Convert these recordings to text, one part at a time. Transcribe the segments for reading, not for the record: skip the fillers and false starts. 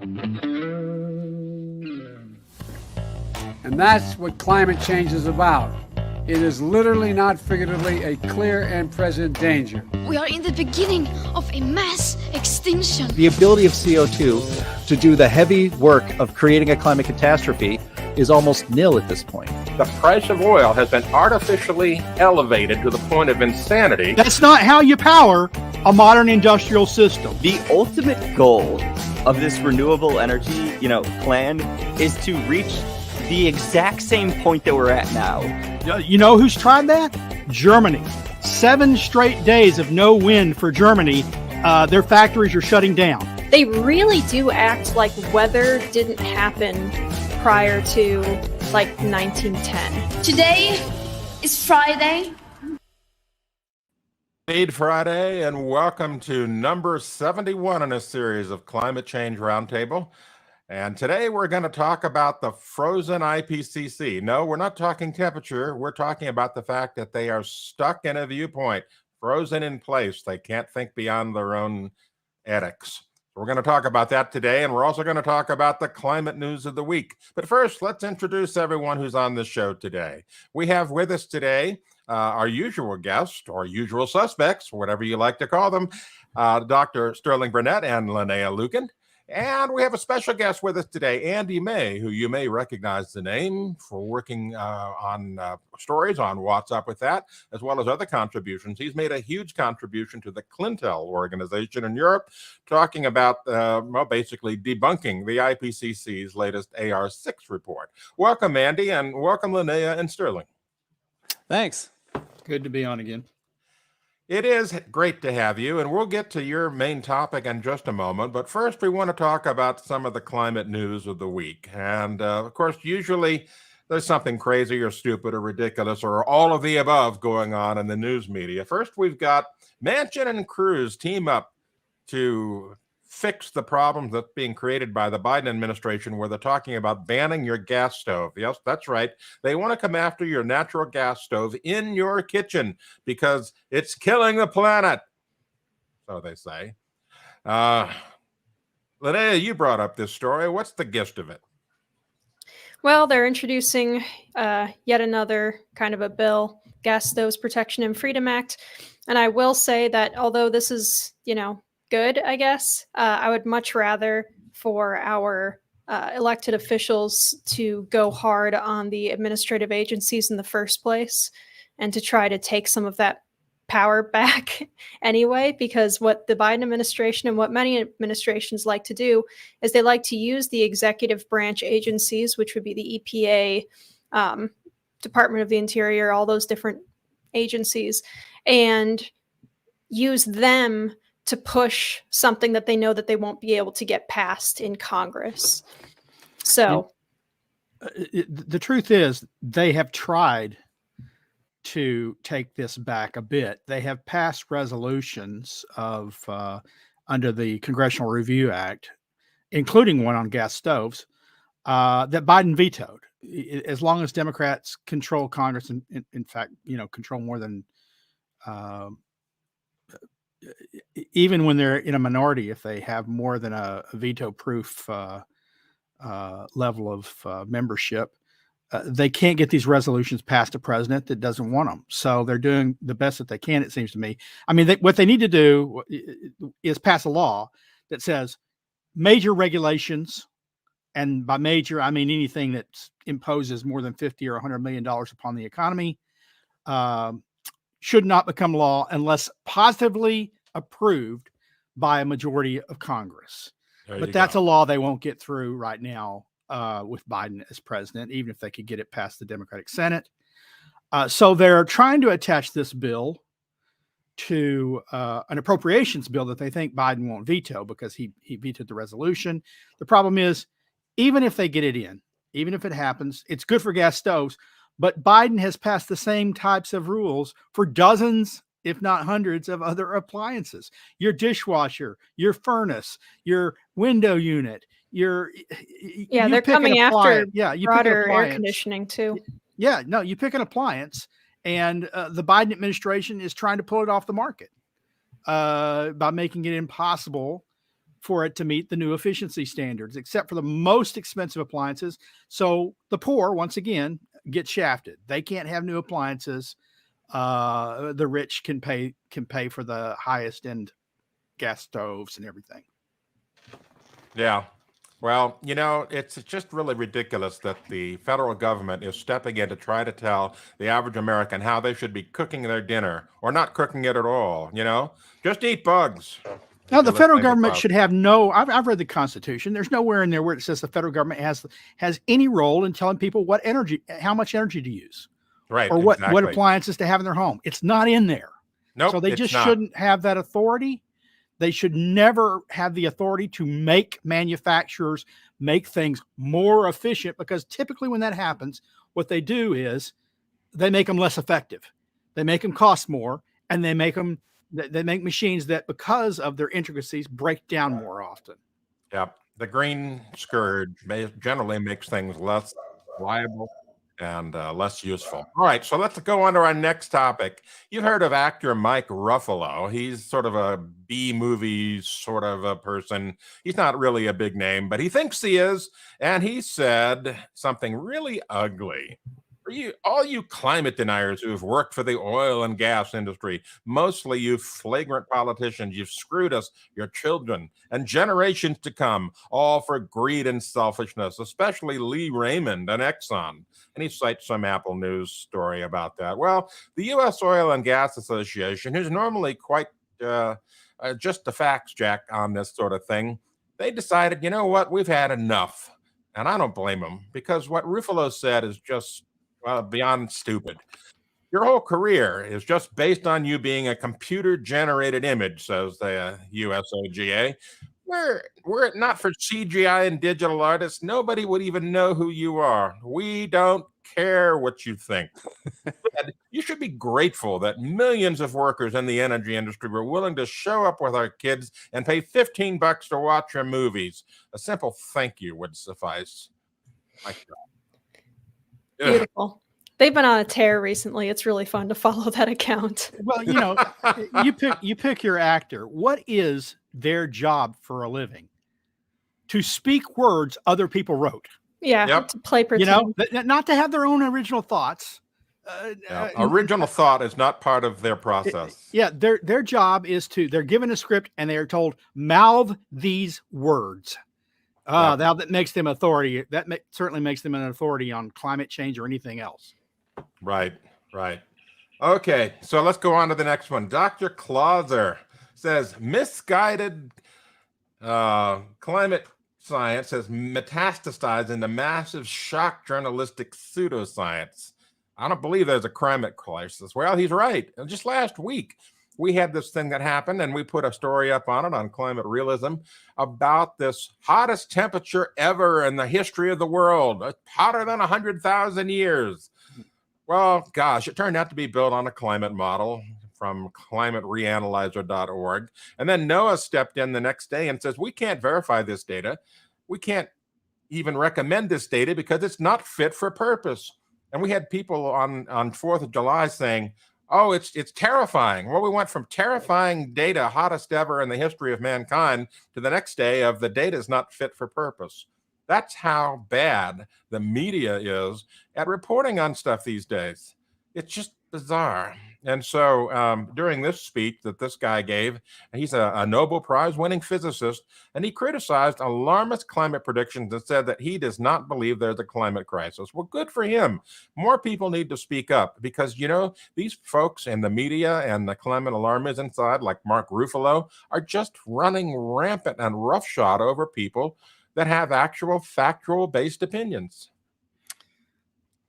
And that's what climate change is about. It is literally, not figuratively, a clear and present danger. We are in the beginning of a mass extinction. The ability of CO2 to do the heavy work of creating a climate catastrophe is almost nil at this point. The price of oil has been artificially elevated to the point of insanity. That's not how you power a modern industrial system. The ultimate goal of this renewable energy, plan is to reach the exact same point that we're at now. You know who's tried that? Germany. 7 straight days of no wind for Germany. Their factories are shutting down. They really do act like weather didn't happen prior to 1910. Today is Friday. Indeed, Friday, and welcome to number 71 in a series of Climate Change Roundtable. And today we're going to talk about the frozen IPCC. No, we're not talking temperature. We're talking about the fact that they are stuck in a viewpoint, frozen in place. They can't think beyond their own edicts. We're going to talk about that today, and we're also going to talk about the climate news of the week. But first, let's introduce everyone who's on the show today. We have with us today our usual guest, or usual suspects, whatever you like to call them, Dr. Sterling Burnett and Linnea Lucan. And we have a special guest with us today, Andy May, who you may recognize the name for working on stories on WhatsApp with that, as well as other contributions. He's made a huge contribution to the CLINTEL organization in Europe, talking about, basically debunking the IPCC's latest AR6 report. Welcome, Andy, and welcome, Linnea and Sterling. Thanks. Good to be on again. It is great to have you, and we'll get to your main topic in just a moment. But first, we want to talk about some of the climate news of the week. And of course, usually there's something crazy or stupid or ridiculous or all of the above going on in the news media. First, we've got Manchin and Cruz team up to fix the problems that's being created by the Biden administration, where they're talking about banning your gas stove. Yes, that's right. They want to come after your natural gas stove in your kitchen because it's killing the planet, so they say. Linnea, you brought up this story. What's the gist of it? Well, they're introducing yet another kind of a bill, Gas Stoves Protection and Freedom Act. And I will say that although this is, good, I guess, I would much rather for our elected officials to go hard on the administrative agencies in the first place and to try to take some of that power back anyway, because what the Biden administration and what many administrations like to do is they like to use the executive branch agencies, which would be the EPA, Department of the Interior, all those different agencies, and use them to push something that they know that they won't be able to get passed in Congress. So the truth is they have tried to take this back a bit. They have passed resolutions of under the Congressional Review Act, including one on gas stoves, that Biden vetoed. As long as Democrats control Congress, and in fact, control more than even when they're in a minority, if they have more than a veto-proof level of membership, they can't get these resolutions past a president that doesn't want them. So they're doing the best that they can, it seems to me. I mean, what they need to do is pass a law that says major regulations, and by major, I mean anything that imposes more than $50 or $100 million upon the economy, should not become law unless positively approved by a majority of Congress. But that's a law they won't get through right now with Biden as president, even if they could get it past the Democratic Senate. So they're trying to attach this bill to an appropriations bill that they think Biden won't veto because he vetoed the resolution. The problem is, even if they get it in, even if it happens, it's good for gas stoves. But Biden has passed the same types of rules for dozens, if not hundreds, of other appliances. Your dishwasher, your furnace, your window unit, they're coming after you broader air conditioning too. Yeah, no, you pick an appliance, and the Biden administration is trying to pull it off the market by making it impossible for it to meet the new efficiency standards, except for the most expensive appliances. So the poor, once again, get shafted. They can't have new appliances. The rich can pay for the highest end gas stoves and everything. Yeah. Well, you know, it's just really ridiculous that the federal government is stepping in to try to tell the average American how they should be cooking their dinner or not cooking it at all. You know, just eat bugs. Now, the federal government should have no, I've read the Constitution. There's nowhere in there where it says the federal government has any role in telling people how much energy to use. Right. Or what appliances to have in their home. It's not in there. Nope, so they just shouldn't have that authority. They should never have the authority to make manufacturers make things more efficient, because typically when that happens, what they do is they make them less effective. They make them cost more, and they make machines that, because of their intricacies, break down more often. Yep. The green scourge generally makes things less reliable and less useful. All right, so let's go on to our next topic. You've heard of actor Mike Ruffalo. He's sort of a B-movie sort of a person. He's not really a big name, but he thinks he is. And he said something really ugly. For all you climate deniers who have worked for the oil and gas industry, mostly you flagrant politicians, you've screwed us, your children, and generations to come, all for greed and selfishness, especially Lee Raymond and Exxon. And he cites some Apple News story about that. Well, the U.S. Oil and Gas Association, who's normally quite just the facts jack on this sort of thing, they decided, you know what, we've had enough. And I don't blame them, because what Ruffalo said is just beyond stupid. Your whole career is just based on you being a computer-generated image, says the USOGA. Were it not for CGI and digital artists, nobody would even know who you are. We don't care what you think. You should be grateful that millions of workers in the energy industry were willing to show up with our kids and pay $15 to watch your movies. A simple thank you would suffice. My God. Beautiful. They've been on a tear recently. It's really fun to follow that account. Well, you know, you pick your actor. What is their job for a living? To speak words other people wrote. Yeah, Yep. to play pretend. You know, not to have their own original thoughts. Original thought is not part of their process. Their job is they're given a script and they are told, mouth these words. Now that makes them authority. That certainly makes them an authority on climate change or anything else. Right. Okay, so let's go on to the next one. Dr. Clauser says misguided climate science has metastasized into massive shock journalistic pseudoscience. I don't believe there's a climate crisis. Well, he's right. Just last week, we had this thing that happened, and we put a story up on it on Climate Realism about this hottest temperature ever in the history of the world, hotter than 100,000 years. Well, gosh, it turned out to be built on a climate model from climatereanalyzer.org. And then NOAA stepped in the next day and says, we can't verify this data. We can't even recommend this data because it's not fit for purpose. And we had people on 4th of July saying, oh, it's terrifying. Well, we went from terrifying data, hottest ever in the history of mankind, to the next day of the data is not fit for purpose. That's how bad the media is at reporting on stuff these days. It's just bizarre. And so during this speech that this guy gave, he's a Nobel Prize winning physicist, and he criticized alarmist climate predictions and said that he does not believe there's a climate crisis. Well, good for him. More people need to speak up because, you know, these folks in the media and the climate alarmists inside, like Mark Ruffalo, are just running rampant and roughshod over people that have actual factual-based opinions.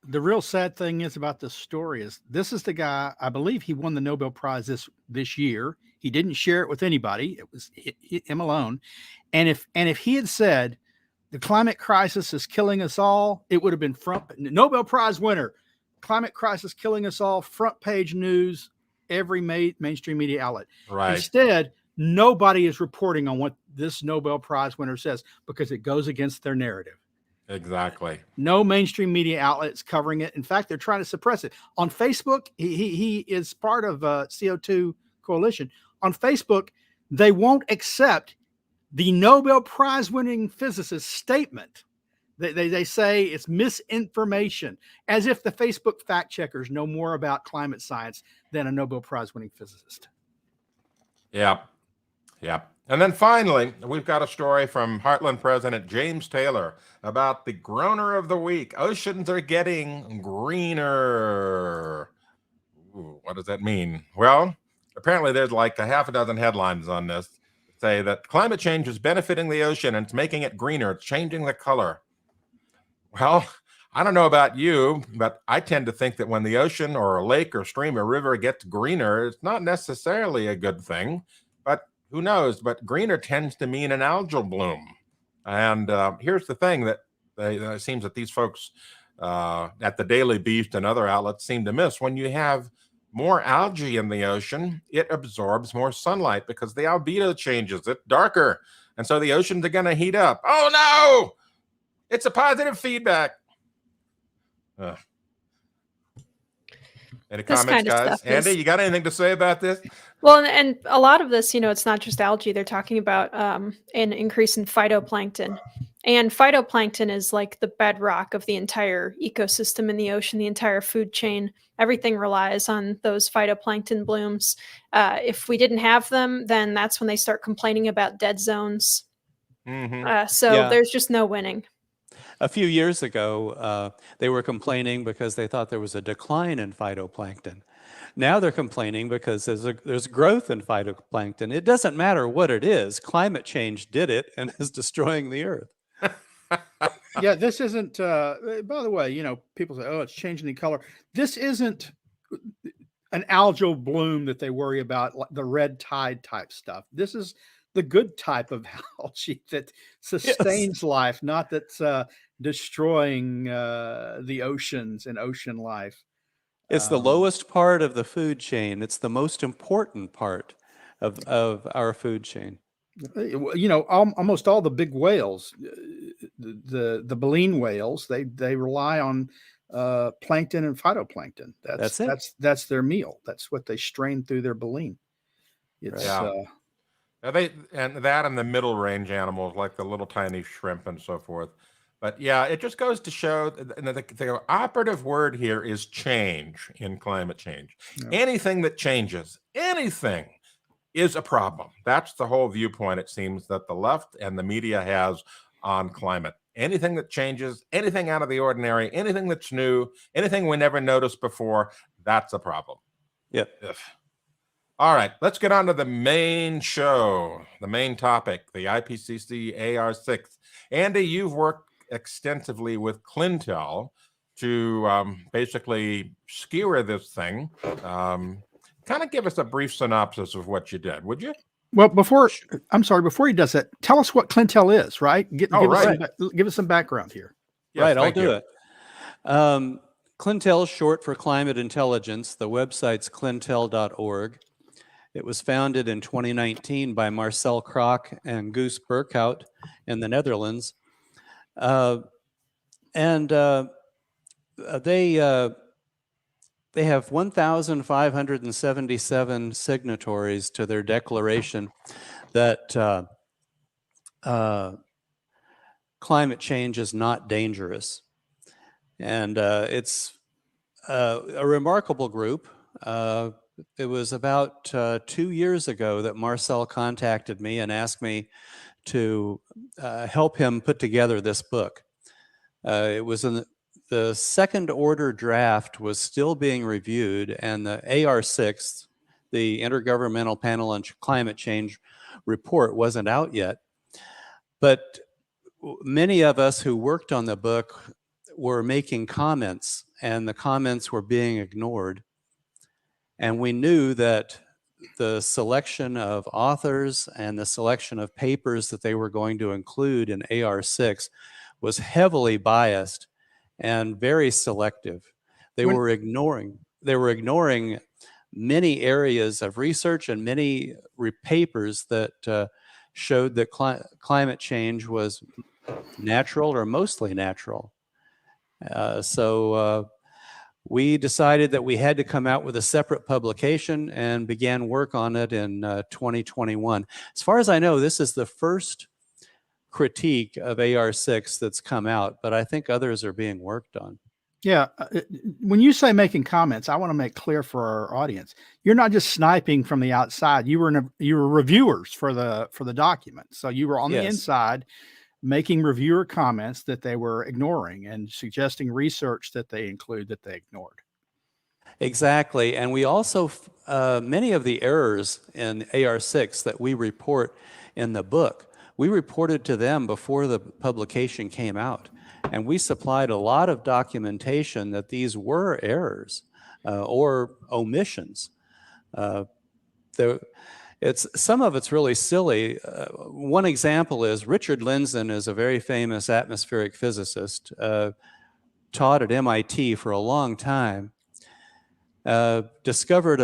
The real sad thing is about this story is this is the guy, I believe he won the Nobel Prize this year. He didn't share it with anybody. It was him alone. And if he had said the climate crisis is killing us all, it would have been Nobel Prize winner, climate crisis killing us all, front page news, every mainstream media outlet. Right. Instead, nobody is reporting on what this Nobel Prize winner says because it goes against their narrative. Exactly. No mainstream media outlets covering it. In fact, they're trying to suppress it. On Facebook, he is part of CO2 Coalition. On Facebook, they won't accept the Nobel Prize winning physicist's statement. They say it's misinformation, as if the Facebook fact checkers know more about climate science than a Nobel Prize winning physicist. Yeah. Yeah. And then finally, we've got a story from Heartland President James Taylor about the groaner of the week. Oceans are getting greener. Ooh, what does that mean? Well, apparently there's like a half a dozen headlines on this say that climate change is benefiting the ocean and it's making it greener. It's changing the color. Well, I don't know about you, but I tend to think that when the ocean or a lake or stream or river gets greener, it's not necessarily a good thing, but who knows? But greener tends to mean an algal bloom. And here's the thing that it seems that these folks at the Daily Beast and other outlets seem to miss. When you have more algae in the ocean, it absorbs more sunlight because the albedo changes. It's darker. And so the oceans are going to heat up. Oh, no! It's a positive feedback. Any comments, guys? Andy, you got anything to say about this? Well, and a lot of this, it's not just algae. They're talking about an increase in phytoplankton. And phytoplankton is like the bedrock of the entire ecosystem in the ocean, the entire food chain. Everything relies on those phytoplankton blooms. If we didn't have them, then that's when they start complaining about dead zones. So there's just no winning. A few years ago, they were complaining because they thought there was a decline in phytoplankton. Now they're complaining because there's growth in phytoplankton. It doesn't matter what it is. Climate change did it and is destroying the earth. Yeah, this isn't, by the way, people say, oh, it's changing the color. This isn't an algal bloom that they worry about, like the red tide type stuff. This is the good type of algae that sustains life, not that's destroying the oceans and ocean life. It's the lowest part of the food chain. It's the most important part of our food chain. Almost all the big whales, the baleen whales, they rely on plankton and phytoplankton. That's their meal. That's what they strain through their baleen. It's and the middle range animals like the little tiny shrimp and so forth. But yeah, it just goes to show the operative word here is change in climate change. Yeah. Anything that changes, anything is a problem. That's the whole viewpoint, it seems, that the left and the media has on climate. Anything that changes, anything out of the ordinary, anything that's new, anything we never noticed before, that's a problem. Yep. All right, let's get on to the main show, the main topic, the IPCC AR6. Andy, you've worked extensively with CLINTEL to basically skewer this thing. Kind of give us a brief synopsis of what you did, would you? Well, before he does that, tell us what CLINTEL is, right? Give us some background here. Yes, right, I'll do it. CLINTEL is short for Climate Intelligence. The website's clintel.org. It was founded in 2019 by Marcel Kroc and Guus Berkhout in the Netherlands. They have 1,577 signatories to their declaration that climate change is not dangerous. And it's a remarkable group. It was about 2 years ago that Marcel contacted me and asked me to help him put together this book. It was in the second order draft was still being reviewed, and the AR6, the Intergovernmental Panel on Climate Change report, wasn't out yet. But many of us who worked on the book were making comments, and the comments were being ignored. And we knew that the selection of authors and the selection of papers that they were going to include in AR6 was heavily biased and very selective. They were ignoring many areas of research and many papers that showed that climate change was natural or mostly natural. So we decided that we had to come out with a separate publication and began work on it in 2021. As far as I know, this is the first critique of AR6 that's come out, but I think others are being worked on. Yeah. When you say making comments, I want to make clear for our audience, you're not just sniping from the outside. You were reviewers for the document. So you were on the inside making reviewer comments that they were ignoring and suggesting research that they include that they ignored. Exactly. And we also, many of the errors in AR6 that we report in the book, we reported to them before the publication came out. And we supplied a lot of documentation that these were errors or omissions. Some of it's really silly. One example is Richard Lindzen is a very famous atmospheric physicist, taught at MIT for a long time. Discovered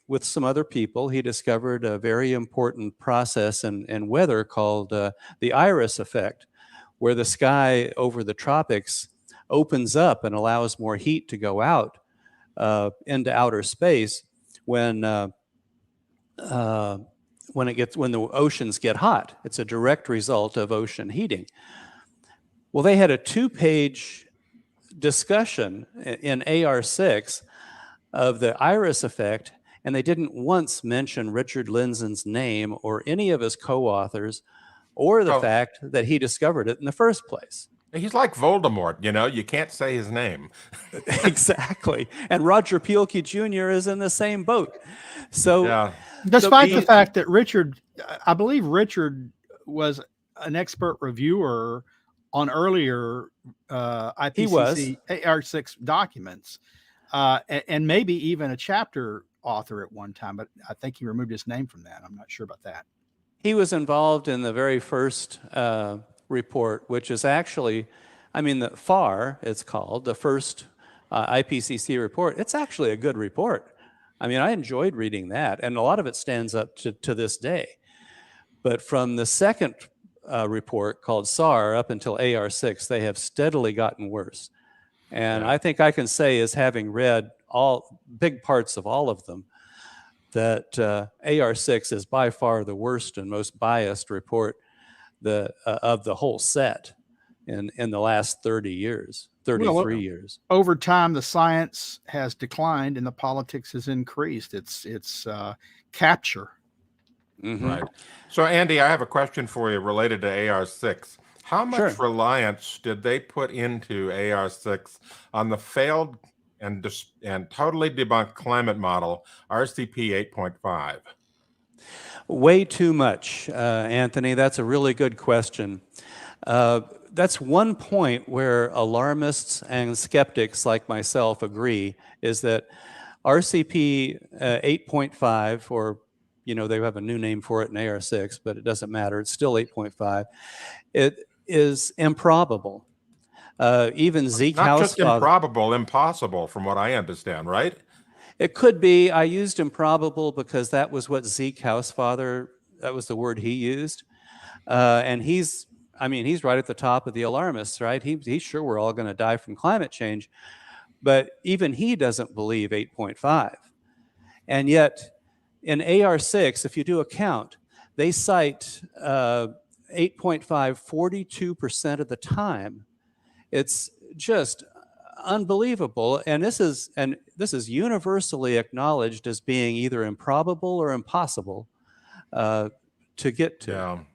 with some other people, he discovered a very important process in weather called the iris effect, where the sky over the tropics opens up and allows more heat to go out into outer space when the oceans get hot. It's a direct result of ocean heating. Well, they had a 2-page discussion in AR6 of the iris effect, and they didn't once mention Richard Lindzen's name or any of his co-authors or the fact that he discovered it in the first place. He's like Voldemort, you can't say his name. Exactly. And Roger Pielke Jr. is in the same boat. So yeah. Despite the fact that I believe Richard was an expert reviewer on earlier IPCC AR6 documents, and maybe even a chapter author at one time, but I think he removed his name from that. I'm not sure about that. He was involved in the very first report, which is actually, the FAR, it's called, the first IPCC report. It's actually a good report. I enjoyed reading that, and a lot of it stands up to this day. But from the second report called SAR up until AR6, they have steadily gotten worse. And I think I can say, as having read all big parts of all of them, that AR6 is by far the worst and most biased report of the whole set in the last 33 years. Over time, the science has declined and the politics has increased. It's capture. Mm-hmm. Right. So, Andy, I have a question for you related to AR6. How much reliance did they put into AR6 on the failed and totally debunked climate model, RCP 8.5? Way too much, Anthony. That's a really good question. That's one point where alarmists and skeptics like myself agree, is that RCP 8.5, or they have a new name for it in AR6, but it doesn't matter. It's still 8.5. It is improbable. Even Zeke Not House just improbable, impossible, from what I understand, right? It could be. I used improbable because that was what Zeke Housefather, that was the word he used. And he's right at the top of the alarmists, right? He's sure we're all going to die from climate change. But even he doesn't believe 8.5. And yet in AR6, if you do a count, they cite 8.5 42% of the time. It's just unbelievable, and this is universally acknowledged as being either improbable or impossible to get to.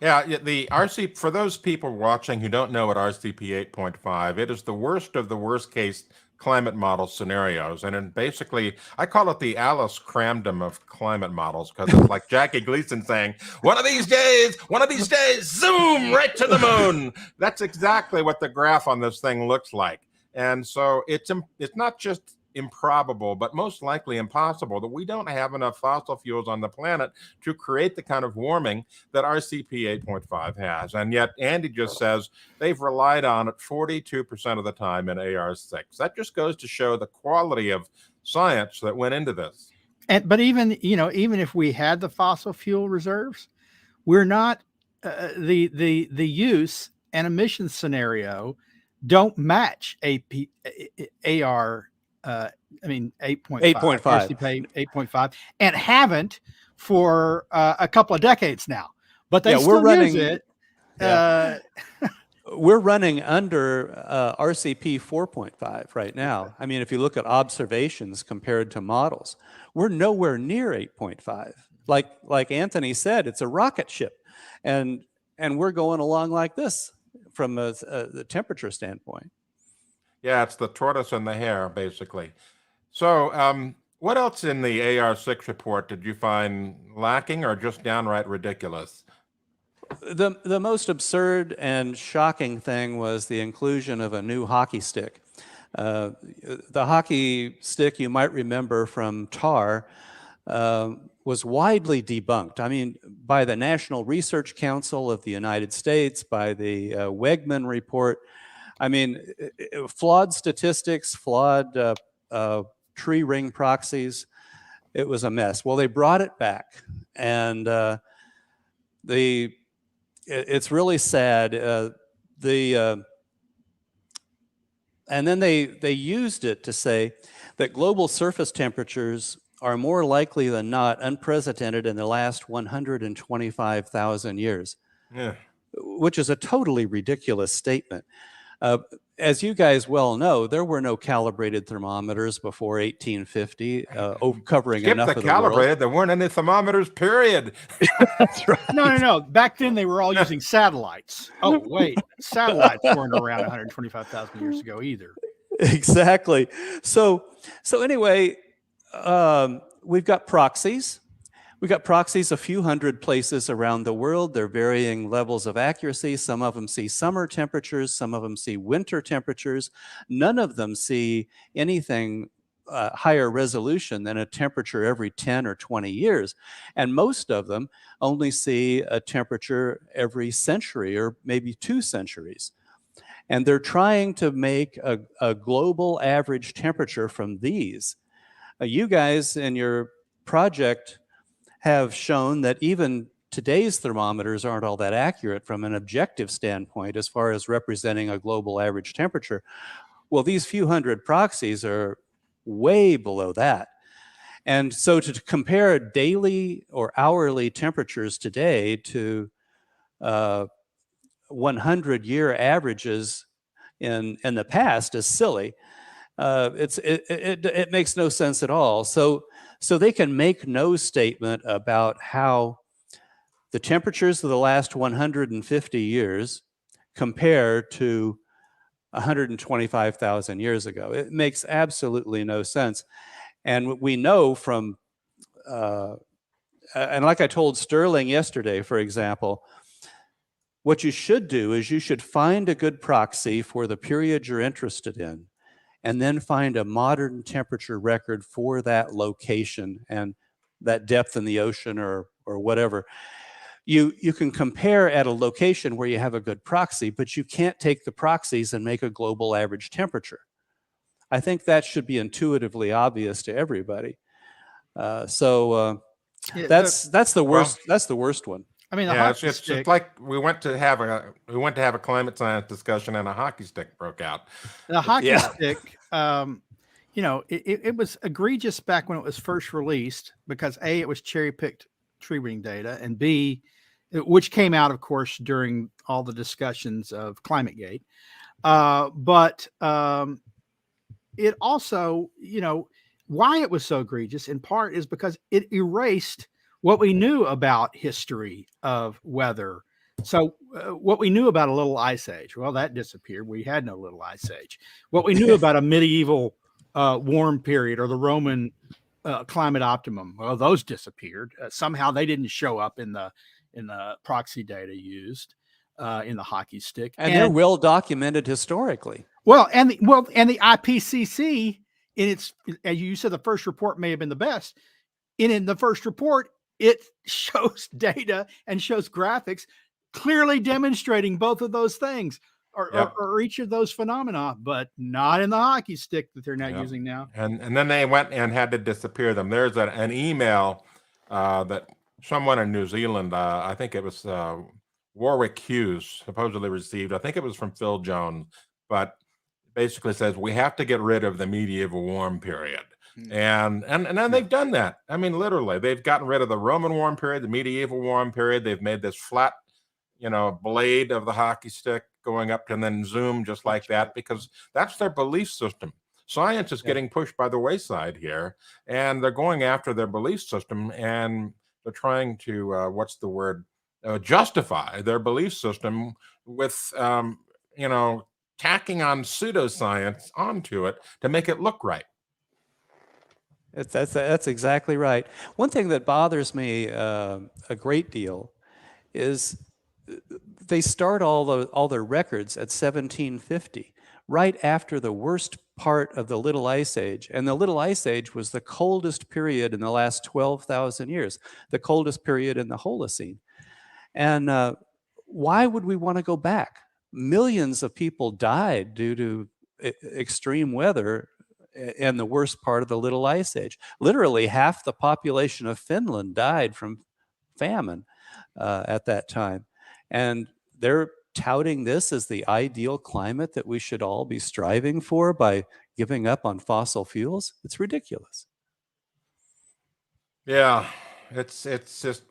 Yeah, the RCP, for those people watching who don't know what RCP 8.5, it is the worst of the worst case climate model scenarios. And basically, I call it the Alice Cramdom of climate models, because it's like Jackie Gleason saying, one of these days, zoom right to the moon. That's exactly what the graph on this thing looks like. And so it's not just improbable, but most likely impossible that we don't have enough fossil fuels on the planet to create the kind of warming that RCP 8.5 has. And yet Andy just says they've relied on it 42% of the time in AR6. That just goes to show the quality of science that went into this. But even if we had the fossil fuel reserves, we're not the use and emission scenario don't match AR. I mean 8.5. 8.5. 8.5, and haven't for a couple of decades now. But they Yeah, still we're running- use it. Yeah. We're running under RCP 4.5 right now. I mean, if you look at observations compared to models, we're nowhere near 8.5. Like Anthony said, it's a rocket ship, and we're going along like this from the temperature standpoint. Yeah, it's the tortoise and the hare, basically. So what else in the AR6 report did you find lacking or just downright ridiculous? The most absurd and shocking thing was the inclusion of a new hockey stick. The hockey stick, you might remember from TAR, was widely debunked. I mean, by the National Research Council of the United States, by the Wegman report. I mean, flawed statistics, flawed tree ring proxies. It was a mess. Well, they brought it back, and it's really sad. And then they used it to say that global surface temperatures are more likely than not unprecedented in the last 125,000 years, Yeah. which is a totally ridiculous statement. As you guys well know, there were no calibrated thermometers before 1850, covering Skip enough the of the calibrated, world. there weren't any thermometers, period. That's right. No. Back then they were all using satellites. Oh, wait. Satellites weren't around 125,000 years ago either. Exactly. So anyway, we've got proxies. We've got proxies a few hundred places around the world. They're varying levels of accuracy. Some of them see summer temperatures. Some of them see winter temperatures. None of them see anything higher resolution than a temperature every 10 or 20 years. And most of them only see a temperature every century or maybe 2 centuries. And they're trying to make a global average temperature from these. You guys in your project have shown that even today's thermometers aren't all that accurate from an objective standpoint as far as representing a global average temperature. Well, these few hundred proxies are way below that. And so to compare daily or hourly temperatures today to 100-year averages in the past is silly. It makes no sense at all. So they can make no statement about how the temperatures of the last 150 years compare to 125,000 years ago. It makes absolutely no sense. And we know from, and like I told Sterling yesterday, for example, what you should do is you should find a good proxy for the period you're interested in, and then find a modern temperature record for that location and that depth in the ocean or whatever. You can compare at a location where you have a good proxy, but you can't take the proxies and make a global average temperature. I think that should be intuitively obvious to everybody. That's the worst. That's the worst one. I mean, Yeah, it's just like we went to have a climate science discussion and a hockey stick broke out. The hockey stick, it was egregious back when it was first released because A, it was cherry-picked tree ring data, and B, which came out, of course, during all the discussions of ClimateGate. But it also, why it was so egregious in part is because it erased what we knew about history of weather. So what we knew about a little ice age, well, that disappeared. We had no little ice age. What we knew about a medieval warm period or the Roman climate optimum, well, those disappeared. Somehow they didn't show up in the proxy data used in the hockey stick. And they're well documented historically. Well, and the IPCC, in its, as you said, the first report may have been the best. In the first report, it shows data and shows graphics clearly demonstrating both of those things or each of those phenomena, but not in the hockey stick that they're not using now. And then they went and had to disappear them. There's an email that someone in New Zealand, I think it was Warwick Hughes, supposedly received. I think it was from Phil Jones. but basically says we have to get rid of the medieval warm period. And then they've done that. I mean, literally, they've gotten rid of the Roman warm period, the medieval warm period. They've made this flat, blade of the hockey stick going up and then zoom just like that, because that's their belief system. Science is getting pushed by the wayside here, and they're going after their belief system, and they're trying to, justify their belief system with, tacking on pseudoscience onto it to make it look right. That's exactly right. One thing that bothers me a great deal is they start all their records at 1750, right after the worst part of the Little Ice Age. And the Little Ice Age was the coldest period in the last 12,000 years, the coldest period in the Holocene. And why would we want to go back? Millions of people died due to extreme weather in the worst part of the Little Ice Age. Literally half the population of Finland died from famine at that time. And they're touting this as the ideal climate that we should all be striving for by giving up on fossil fuels. It's ridiculous. Yeah, it's just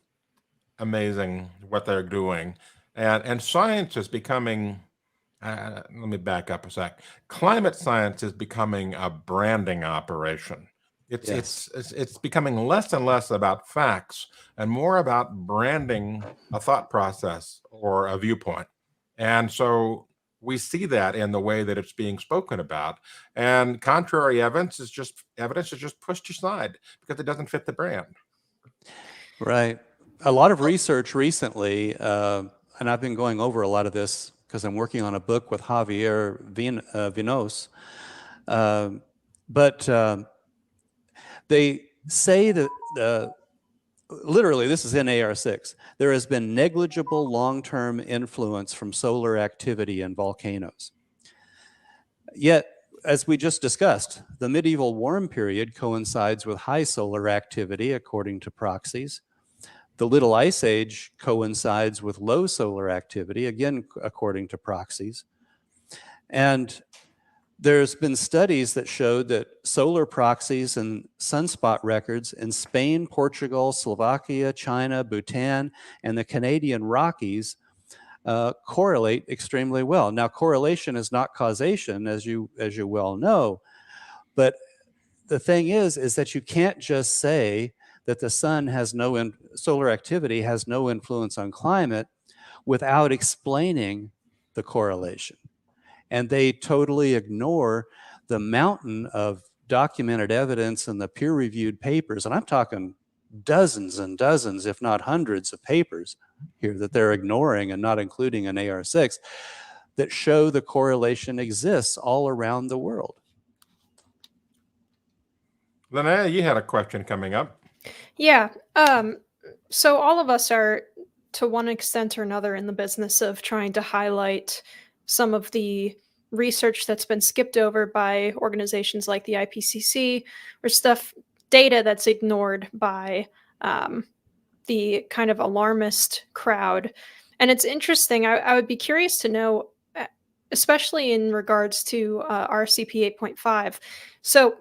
amazing what they're doing. And science is becoming, let me back up a sec. Climate science is becoming a branding operation. It's becoming less and less about facts and more about branding a thought process or a viewpoint. And so we see that in the way that it's being spoken about. And contrary evidence is just pushed aside because it doesn't fit the brand. Right. A lot of research recently, and I've been going over a lot of this because I'm working on a book with Javier Vinos, but they say that literally, this is in AR6, there has been negligible long-term influence from solar activity in volcanoes. Yet, as we just discussed, the medieval warm period coincides with high solar activity, according to proxies. The Little Ice Age coincides with low solar activity, again, according to proxies. And there's been studies that showed that solar proxies and sunspot records in Spain, Portugal, Slovakia, China, Bhutan, and the Canadian Rockies correlate extremely well. Now, correlation is not causation, as you well know, but the thing is that you can't just say that the sun has solar activity has no influence on climate without explaining the correlation. And they totally ignore the mountain of documented evidence and the peer-reviewed papers. And I'm talking dozens and dozens, if not hundreds of papers here that they're ignoring and not including in AR6 that show the correlation exists all around the world. Linnea, you had a question coming up. Yeah. So all of us are, to one extent or another, in the business of trying to highlight some of the research that's been skipped over by organizations like the IPCC, or data that's ignored by the kind of alarmist crowd. And it's interesting. I would be curious to know, especially in regards to RCP 8.5. So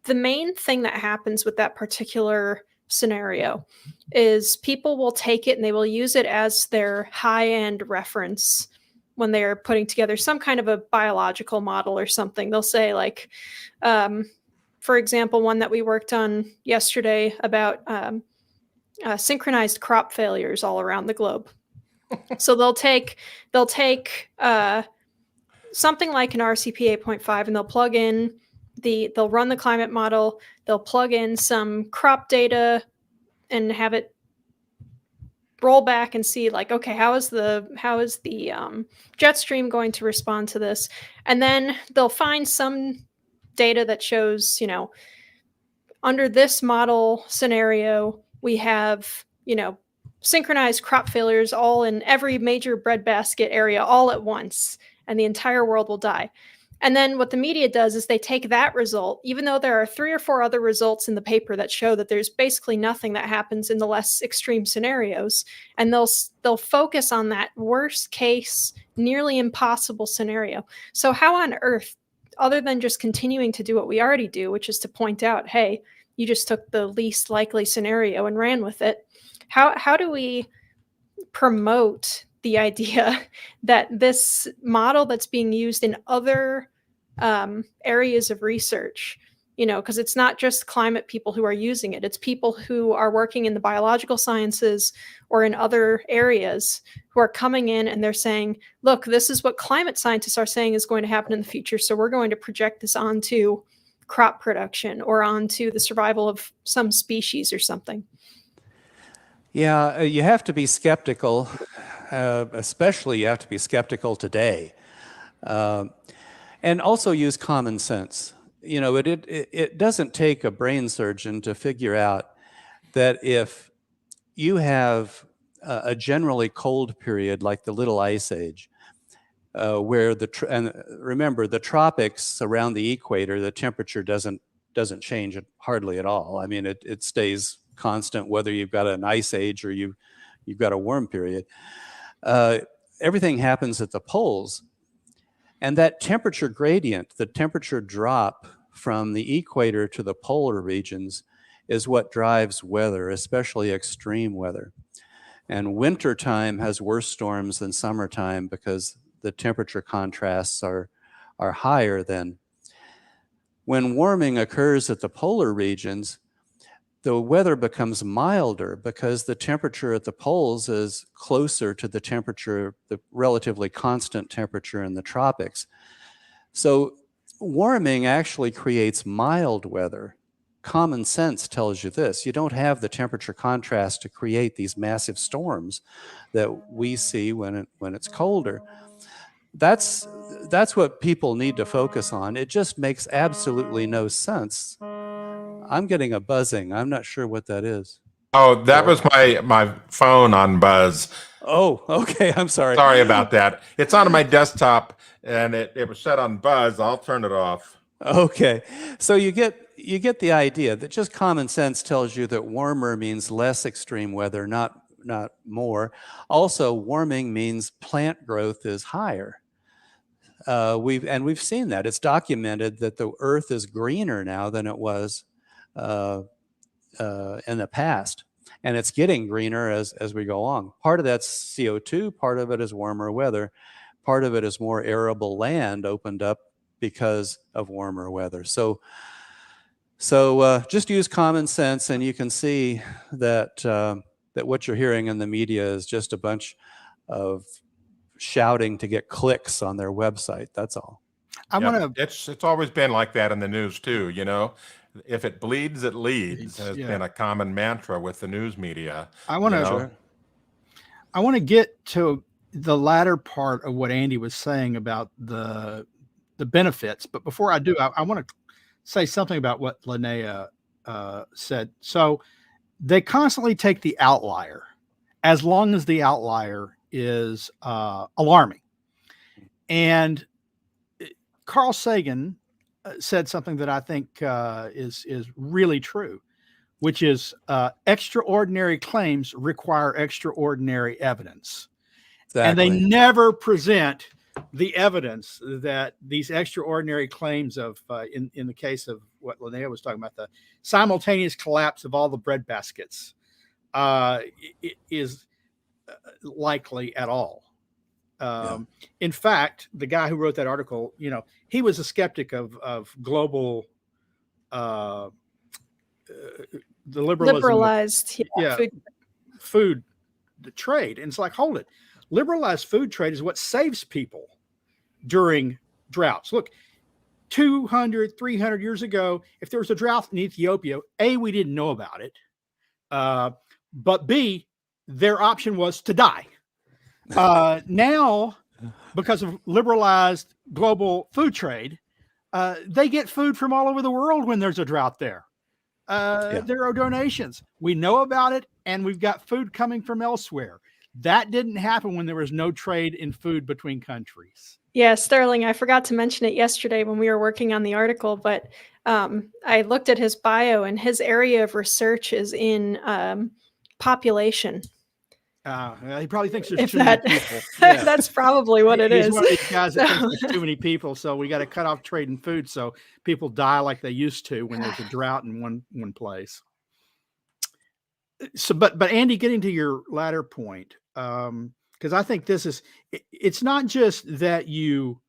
the main thing that happens with that particular scenario is people will take it and they will use it as their high-end reference when they're putting together some kind of a biological model or something. They'll say, like, for example, one that we worked on yesterday about synchronized crop failures all around the globe. So they'll take something like an RCP 8.5 and they'll plug in they'll run the climate model, they'll plug in some crop data and have it roll back and see, like, okay, how is the jet stream going to respond to this? And then they'll find some data that shows, under this model scenario, we have, synchronized crop failures all in every major breadbasket area all at once, and the entire world will die. And then what the media does is they take that result, even though there are 3 or 4 other results in the paper that show that there's basically nothing that happens in the less extreme scenarios, and they'll focus on that worst case nearly impossible scenario. So how on earth, other than just continuing to do what we already do, which is to point out, hey, you just took the least likely scenario and ran with it, how do we promote the idea that this model that's being used in other areas of research, because it's not just climate people who are using it, it's people who are working in the biological sciences or in other areas who are coming in and they're saying, look, this is what climate scientists are saying is going to happen in the future, so we're going to project this onto crop production or onto the survival of some species or something. Yeah, you have to be skeptical, especially you have to be skeptical today. And also use common sense. It doesn't take a brain surgeon to figure out that if you have a generally cold period like the Little Ice Age, where and remember, the tropics around the equator, the temperature doesn't change hardly at all. I mean, it stays constant whether you've got an ice age or you've got a warm period. Everything happens at the poles. And that temperature gradient, the temperature drop from the equator to the polar regions, is what drives weather, especially extreme weather. And wintertime has worse storms than summertime because the temperature contrasts are higher then. When warming occurs at the polar regions, the weather becomes milder because the temperature at the poles is closer to the relatively constant temperature in the tropics. So warming actually creates mild weather. Common sense tells you this. You don't have the temperature contrast to create these massive storms that we see when it's colder. That's what people need to focus on. It just makes absolutely no sense. I'm getting a buzzing. I'm not sure what that is. Oh, that was my phone on buzz. Oh, okay. I'm sorry. Sorry about that. It's on my desktop and it was set on buzz. I'll turn it off. Okay. So you get the idea that just common sense tells you that warmer means less extreme weather, not more. Also, warming means plant growth is higher. We've seen that. It's documented that the Earth is greener now than it was in the past, and it's getting greener as we go along. Part of that's CO2, part of it is warmer weather, part of it is more arable land opened up because of warmer weather. So just use common sense, and you can see that what you're hearing in the media is just a bunch of shouting to get clicks on their website. That's all. It's always been like that in the news too, If it bleeds, it leads has been a common mantra with the news media. I want to get to the latter part of what Andy was saying about the benefits, but before I do, I want to say something about what Linnea said. So they constantly take the outlier, as long as the outlier is alarming. And Carl Sagan said something that I think is really true, which is extraordinary claims require extraordinary evidence. Exactly. And they never present the evidence that these extraordinary claims of, in the case of what Linnea was talking about, the simultaneous collapse of all the bread baskets is likely at all. In fact, the guy who wrote that article, he was a skeptic of global, the liberalized food trade. And it's like, hold it. Liberalized food trade is what saves people during droughts. Look, 200, 300 years ago, if there was a drought in Ethiopia, A, we didn't know about it. But B, their option was to die. Now, because of liberalized global food trade, they get food from all over the world when there's a drought there. There are donations. We know about it, and we've got food coming from elsewhere. That didn't happen when there was no trade in food between countries. Yeah, Sterling, I forgot to mention it yesterday when we were working on the article, but I looked at his bio, and his area of research is in population. He probably thinks there's If too that, many people. Yeah. that's probably what it He's is. one of these guys that thinks So- there's too many people, so we got to cut off trading food so people die like they used to when there's a drought in one place. So, but Andy, getting to your latter point, because I think this is, it's not just that you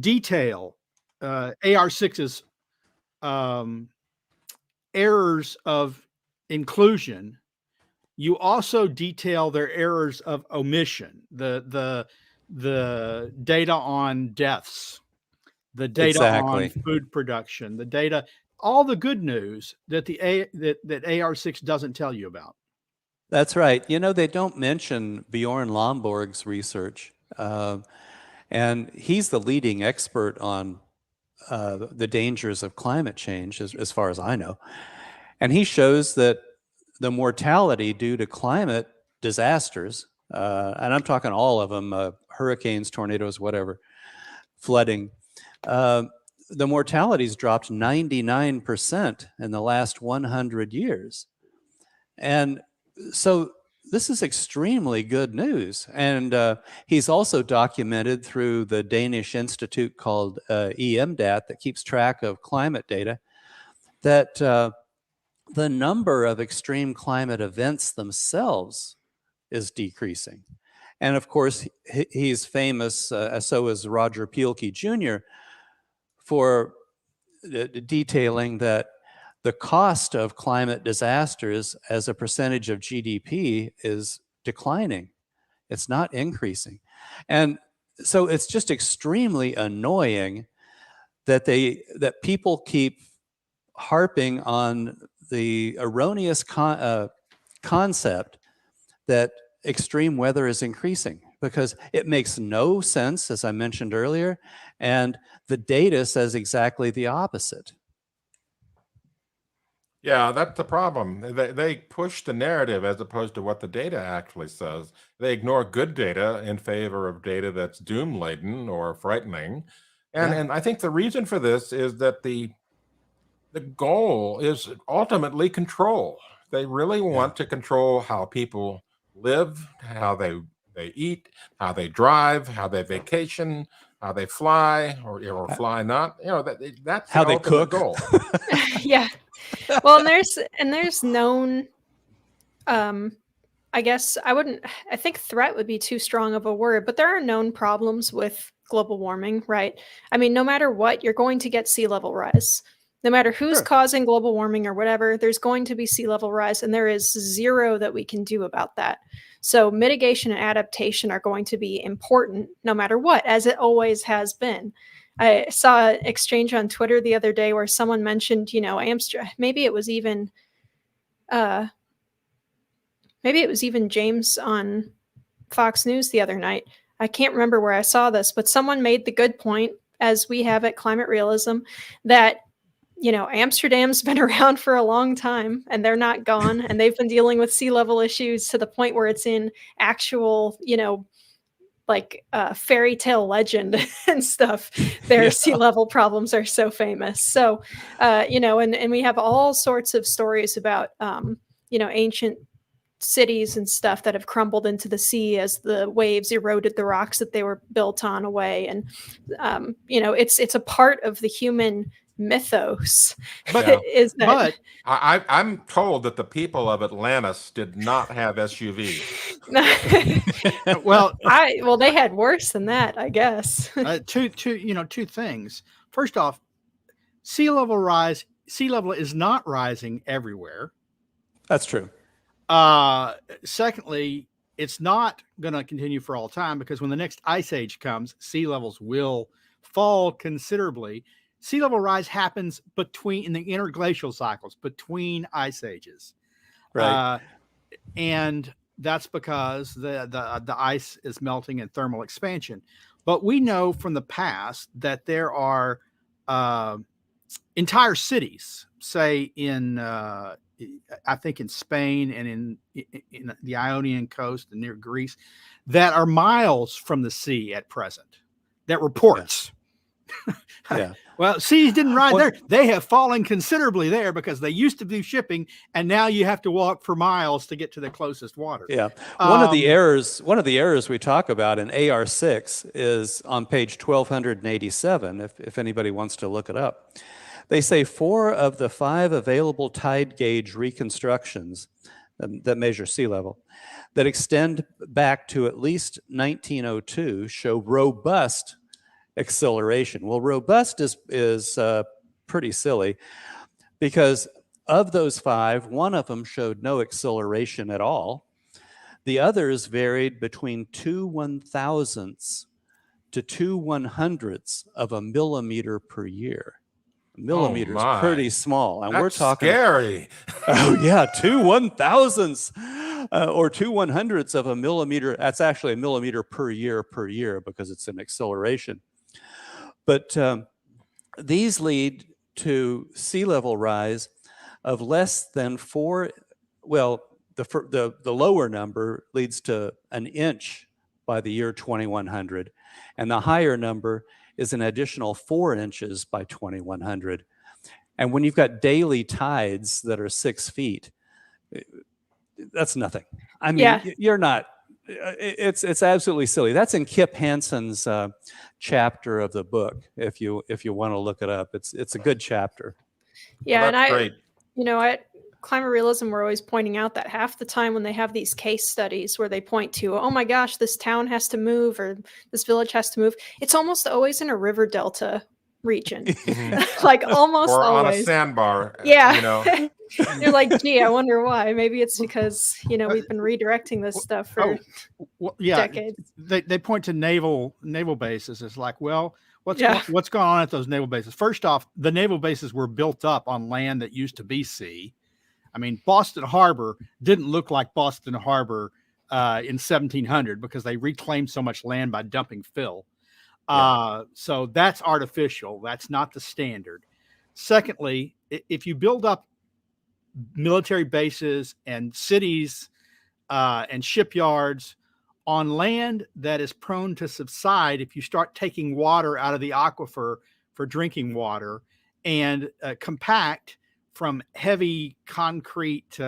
detail AR6's errors of inclusion, you also detail their errors of omission, the data on deaths, the data on Exactly. food production, the data, all the good news that that AR6 doesn't tell you about. That's right. You know, they don't mention Bjorn Lomborg's research, and he's the leading expert on the dangers of climate change, as far as I know. And he shows that the mortality due to climate disasters, and I'm talking all of them, hurricanes, tornadoes, whatever, flooding, the mortality's dropped 99% in the last 100 years. And so this is extremely good news. And he's also documented through the Danish institute called EMDAT that keeps track of climate data that the number of extreme climate events themselves is decreasing. And of course, he's famous, so is Roger Pielke Jr., for detailing that the cost of climate disasters as a percentage of GDP is declining. It's not increasing. And so it's just extremely annoying that people keep harping on the erroneous concept that extreme weather is increasing, because it makes no sense, as I mentioned earlier, and the data says exactly the opposite. Yeah, that's the problem. They push the narrative as opposed to what the data actually says. They ignore good data in favor of data that's doom laden or frightening. And I think the reason for this is that the goal is ultimately control. They really want to control how people live, how they eat, how they drive, how they vacation, how they fly or fly not. You know, that's How the they ultimate cook. goal. Yeah. Well, and there's known, I guess I think threat would be too strong of a word, but there are known problems with global warming, right? I mean, no matter what, you're going to get sea level rise. No matter who's causing global warming or whatever, there's going to be sea level rise, and there is zero that we can do about that. So mitigation and adaptation are going to be important no matter what, as it always has been. I saw an exchange on Twitter the other day where someone mentioned, Amsterdam. Maybe it was even James on Fox News the other night. I can't remember where I saw this, but someone made the good point, as we have at Climate Realism, that Amsterdam's been around for a long time and they're not gone, and they've been dealing with sea level issues to the point where it's in actual, like fairy tale legend and stuff. Their sea level problems are so famous. So, and we have all sorts of stories about, ancient cities and stuff that have crumbled into the sea as the waves eroded the rocks that they were built on away. And, it's a part of the human mythos. But I'm told that the people of Atlantis did not have SUVs. well, they had worse than that, I guess. two things. First off, sea level is not rising everywhere. That's true. Secondly, it's not going to continue for all time, because when the next ice age comes, sea levels will fall considerably. Sea level rise happens in the interglacial cycles between ice ages, Right? And that's because the ice is melting and thermal expansion. But we know from the past that there are entire cities, say in I think in Spain and in the Ionian coast and near Greece, that are miles from the sea at present, that reports. Yeah. Well, seas didn't rise there. They have fallen considerably there because they used to do shipping, and now you have to walk for miles to get to the closest water. Yeah. One of the errors we talk about in AR6 is on page 1287, if anybody wants to look it up. They say 4 of the 5 available tide gauge reconstructions that measure sea level that extend back to at least 1902 show robust acceleration. Well, robust is pretty silly, because of those 5, 1 of them showed no acceleration at all. The others varied between 2 1,000ths to 2 100ths of a millimeter per year. A millimeter is pretty small, and That's we're talking scary. Oh yeah, 2 1,000ths or 2 100ths of a millimeter. That's actually a millimeter per year because it's an acceleration. But these lead to sea level rise of less than 4. Well, the lower number leads to an inch by the year 2100, and the higher number is an additional 4 inches by 2100. And when you've got daily tides that are 6 feet, that's nothing. I mean, you're not. It's absolutely silly. That's in Kip Hansen's chapter of the book. If you want to look it up, it's a good chapter. Yeah, Well, and that's great. at Climate Realism, we're always pointing out that half the time when they have these case studies where they point to, oh my gosh, this town has to move or this village has to move, it's almost always in a river delta region. Like almost or always. on a sandbar. Yeah. You know. You're like, gee, I wonder why. Maybe it's because, we've been redirecting this stuff for decades. They point to naval bases. It's like, well, what's going on at those naval bases? First off, the naval bases were built up on land that used to be sea. I mean, Boston Harbor didn't look like Boston Harbor in 1700 because they reclaimed so much land by dumping fill. So that's artificial. That's not the standard. Secondly, if you build up military bases and cities and shipyards on land that is prone to subside, if you start taking water out of the aquifer for drinking water and compact from heavy concrete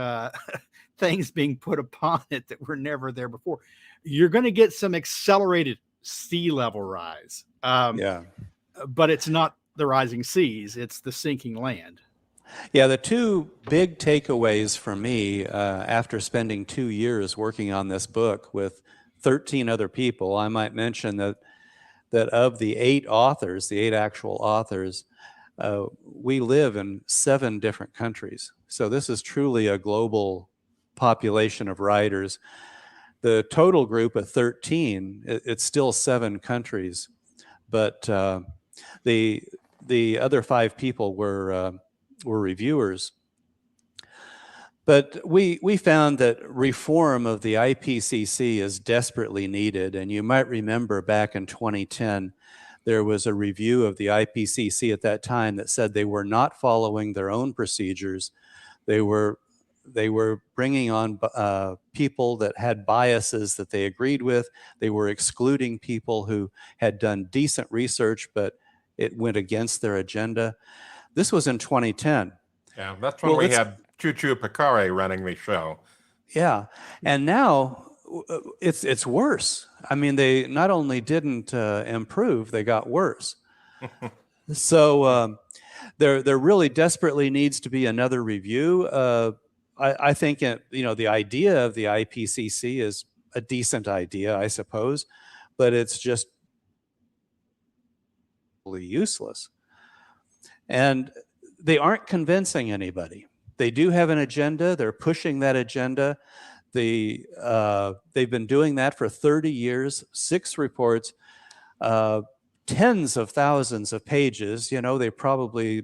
things being put upon it that were never there before, you're going to get some accelerated sea level rise. But it's not the rising seas, it's the sinking land. Yeah, the 2 big takeaways for me after spending 2 years working on this book with 13 other people, I might mention that of the 8 authors, the 8 actual authors, we live in 7 different countries. So this is truly a global population of writers. The total group of 13, it's still 7 countries, but the other 5 people were reviewers. But we found that reform of the IPCC is desperately needed. And you might remember back in 2010, there was a review of the IPCC at that time that said they were not following their own procedures. They were bringing on people that had biases that they agreed with. They were excluding people who had done decent research, but it went against their agenda. This was in 2010. Yeah, that's when we had Choo-Choo Picare running the show. Yeah, and now it's worse. I mean, they not only didn't improve, they got worse. So there really desperately needs to be another review. I think the idea of the IPCC is a decent idea, I suppose, but it's just useless. And they aren't convincing anybody. They do have an agenda. They're pushing that agenda. They've been doing that for 30 years, 6 reports, tens of thousands of pages. They've probably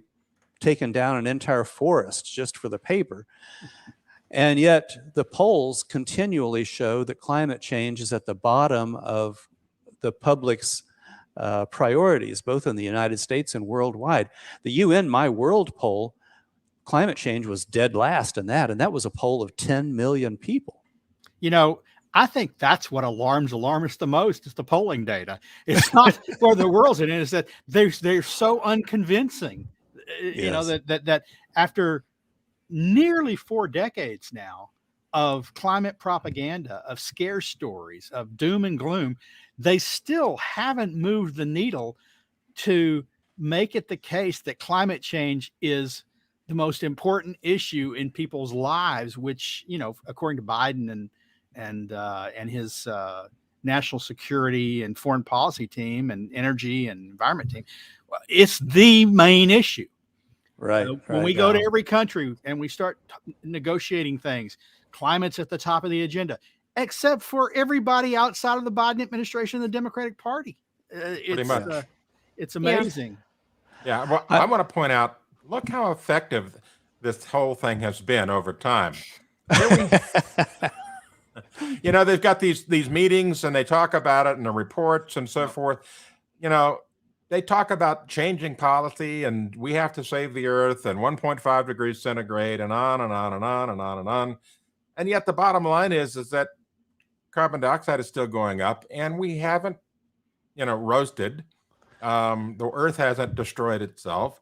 taken down an entire forest just for the paper. And yet the polls continually show that climate change is at the bottom of the public's priorities, both in the United States and worldwide. The UN My World poll, climate change was dead last in that, and that was a poll of 10 million people. I think that's what alarms alarmists the most is the polling data. It's not where the world's in it. It's that they're so unconvincing. You know, Yes. that after nearly 4 decades now of climate propaganda, of scare stories, of doom and gloom, they still haven't moved the needle to make it the case that climate change is the most important issue in people's lives, which, you know, according to Biden and his national security and foreign policy team and energy and environment team, it's the main issue. Right. When we go to every country and we start negotiating things, climate's at the top of the agenda, except for everybody outside of the Biden administration and the Democratic Party. Pretty much. It's amazing. Yeah. Well, I want to point out, look how effective this whole thing has been over time. You know, they've got these meetings and they talk about it in the reports and so forth. You know, they talk about changing policy and we have to save the earth and 1.5 degrees centigrade and on and on and on and on and on. And yet the bottom line is that carbon dioxide is still going up and we haven't, you know, roasted. The earth hasn't destroyed itself.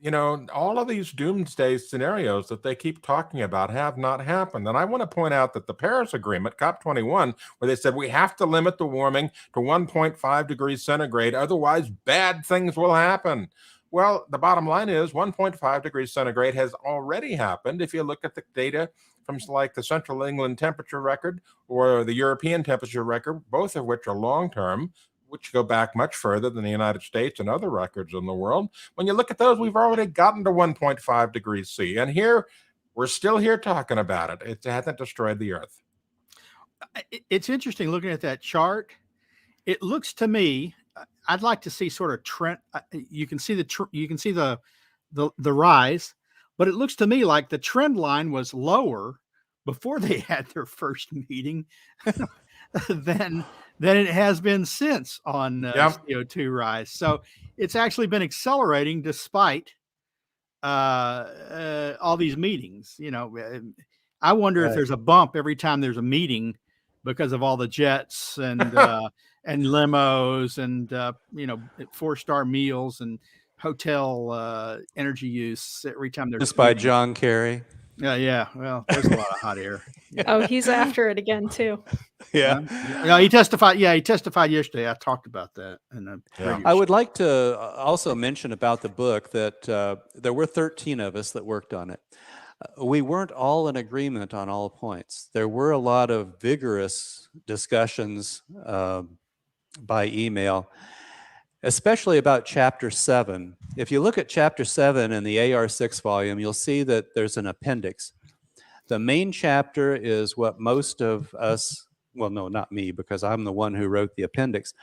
You know, all of these doomsday scenarios that they keep talking about have not happened. And I want to point out that the Paris Agreement, COP21, where they said we have to limit the warming to 1.5 degrees centigrade, otherwise bad things will happen. Well, the bottom line is 1.5 degrees centigrade has already happened. If you look at the data from like the Central England temperature record or the European temperature record, both of which are long-term, which go back much further than the United States and other records in the world. When you look at those, we've already gotten to 1.5 degrees C. And here, we're still here talking about it. It hasn't destroyed the earth. It's interesting looking at that chart. It looks to me, I'd like to see sort of trend. You can see the rise, but it looks to me like the trend line was lower before they had their first meeting than it has been since on CO2 rise. So it's actually been accelerating despite all these meetings. You know, I wonder if there's a bump every time there's a meeting because of all the jets and and limos and you know, 4-star meals and hotel energy use every time there's just by John Kerry. Yeah. Well, there's a lot of hot air. Yeah. Oh, he's after it again too. Yeah. No, he testified. Yeah, he testified yesterday. I talked about that. And I would like to also mention about the book that there were 13 of us that worked on it. We weren't all in agreement on all points. There were a lot of vigorous discussions by email, especially about Chapter 7. If you look at Chapter 7 in the AR6 volume, you'll see that there's an appendix. The main chapter is what most of us, well, no, not me, because I'm the one who wrote the appendix,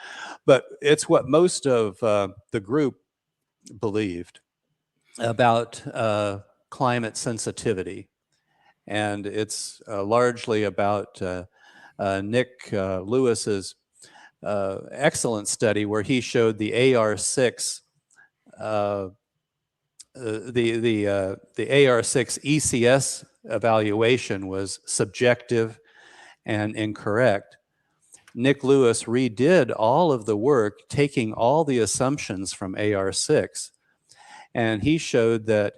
but it's what most of the group believed about climate sensitivity. And it's largely about Nick Lewis's excellent study where he showed the AR6 the AR6 ECS evaluation was subjective and incorrect. Nick Lewis redid all of the work, taking all the assumptions from AR6, and he showed that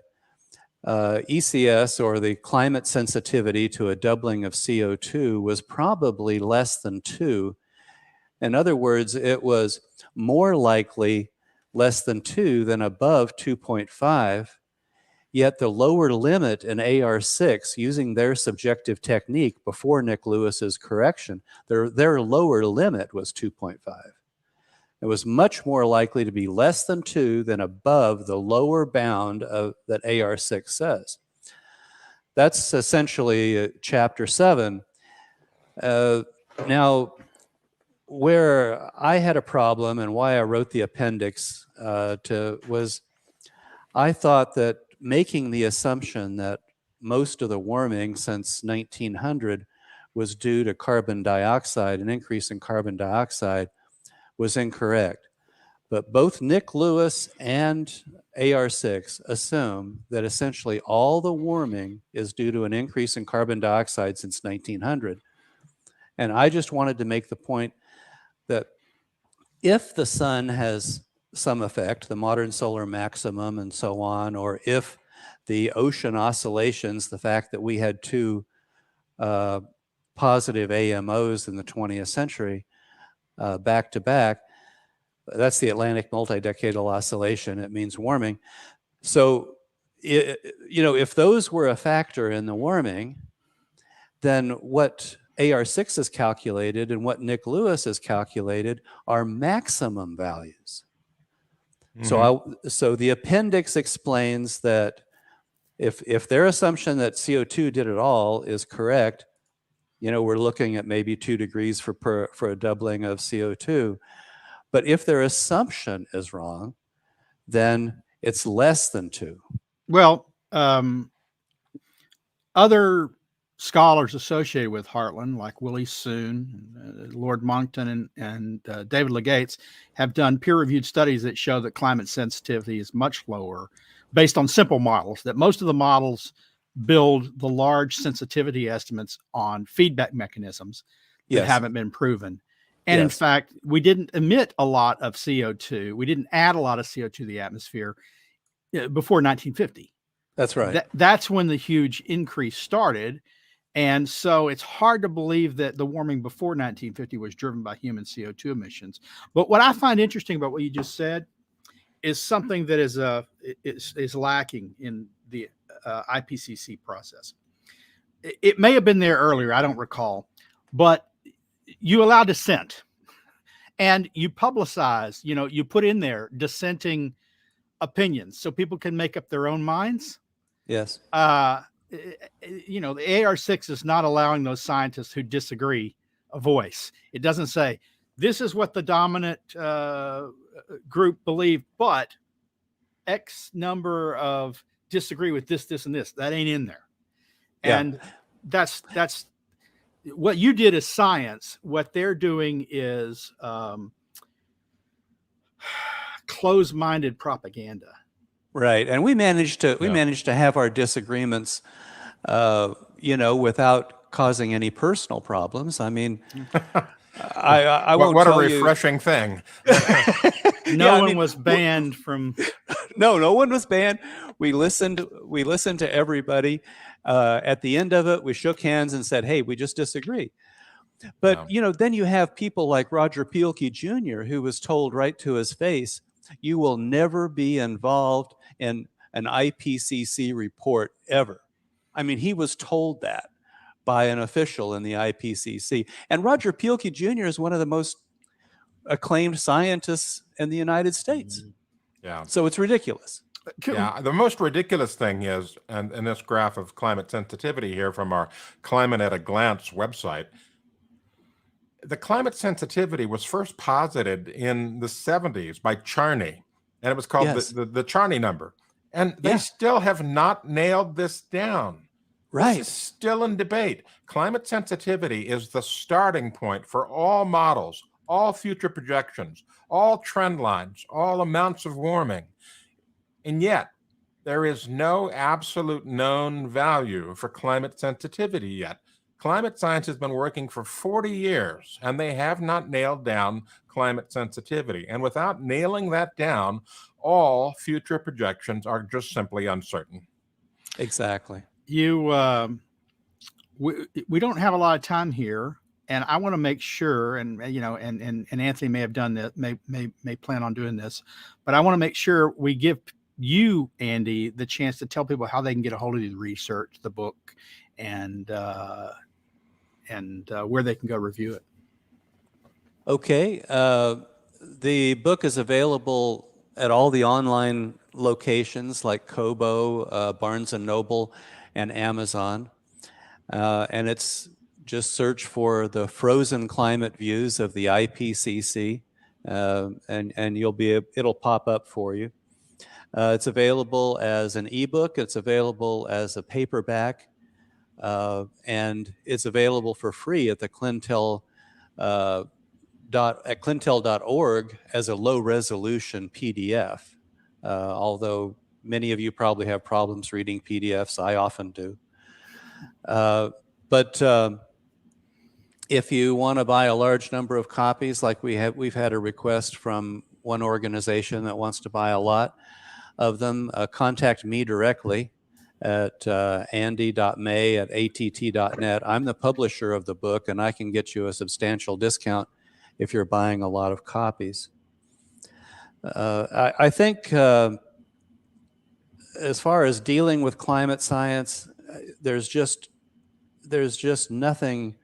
ECS, or the climate sensitivity to a doubling of CO2, was probably less than 2. In other words, it was more likely less than 2 than above 2.5, yet the lower limit in AR6, using their subjective technique before Nick Lewis's correction, their lower limit was 2.5. It was much more likely to be less than 2 than above the lower bound of that AR6 says. That's essentially Chapter 7. Now, where I had a problem and why I wrote the appendix was I thought that making the assumption that most of the warming since 1900 was due to carbon dioxide, an increase in carbon dioxide, was incorrect. But both Nick Lewis and AR6 assume that essentially all the warming is due to an increase in carbon dioxide since 1900. And I just wanted to make the point that if the sun has some effect, the modern solar maximum and so on, or if the ocean oscillations, the fact that we had two positive AMOs in the 20th century back to back, that's the Atlantic multi-decadal oscillation. It means warming. So, if those were a factor in the warming, then what AR6 has calculated and what Nick Lewis has calculated are maximum values. So the appendix explains that if their assumption that CO2 did it all is correct, we're looking at maybe 2 degrees for a doubling of CO2. But if their assumption is wrong, then it's less than 2. Well, other scholars associated with Heartland, like Willie Soon, Lord Monckton, and David Legates, have done peer-reviewed studies that show that climate sensitivity is much lower based on simple models, that most of the models build the large sensitivity estimates on feedback mechanisms that haven't been proven. And in fact, we didn't emit a lot of CO2. We didn't add a lot of CO2 to the atmosphere before 1950. That's right. That's when the huge increase started. And so it's hard to believe that the warming before 1950 was driven by human CO2 emissions. But what I find interesting about what you just said is something that is lacking in the IPCC process. It may have been there earlier, I don't recall, but you allow dissent and you publicize, you put in there dissenting opinions so people can make up their own minds. Yes. The AR6 is not allowing those scientists who disagree a voice. It doesn't say, this is what the dominant group believe, but X number of disagree with this, this, and this. That ain't in there. Yeah. And that's what you did is science. What they're doing is closed-minded propaganda. Right. And we managed to have our disagreements, without causing any personal problems. I mean, I won't what tell a refreshing thing. No one was banned from. No one was banned. We listened to everybody. At the end of it, we shook hands and said, hey, we just disagree. But, then you have people like Roger Pielke Jr., who was told right to his face, you will never be involved in an IPCC report ever. I mean, he was told that by an official in the IPCC. And Roger Pielke Jr. is one of the most acclaimed scientists in the United States. Yeah. So it's ridiculous. Yeah, the most ridiculous thing is, and in this graph of climate sensitivity here from our Climate at a Glance website, the climate sensitivity was first posited in the 70s by Charney, and it was called the Charney number. And they still have not nailed this down. Right. This is still in debate. Climate sensitivity is the starting point for all models, all future projections, all trend lines, all amounts of warming. And yet, there is no absolute known value for climate sensitivity yet. Climate science has been working for 40 years, and they have not nailed down climate sensitivity. And without nailing that down, all future projections are just simply uncertain. Exactly. We don't have a lot of time here, and I want to make sure, and Anthony may have done that, may plan on doing this, but I want to make sure we give you, Andy, the chance to tell people how they can get a hold of the research, the book, and where they can go review it. Okay. The book is available at all the online locations like Kobo, Barnes & Noble, and Amazon. And it's just search for the frozen climate views of the IPCC, and it'll pop up for you. It's available as an ebook. It's available as a paperback, and it's available for free at the CLINTEL at clintel.org as a low resolution PDF. Although many of you probably have problems reading PDFs, I often do. But If you want to buy a large number of copies, like we've had a request from one organization that wants to buy a lot of them, contact me directly at andy.may@att.net. I'm the publisher of the book, and I can get you a substantial discount if you're buying a lot of copies. I think as far as dealing with climate science, there's just nothing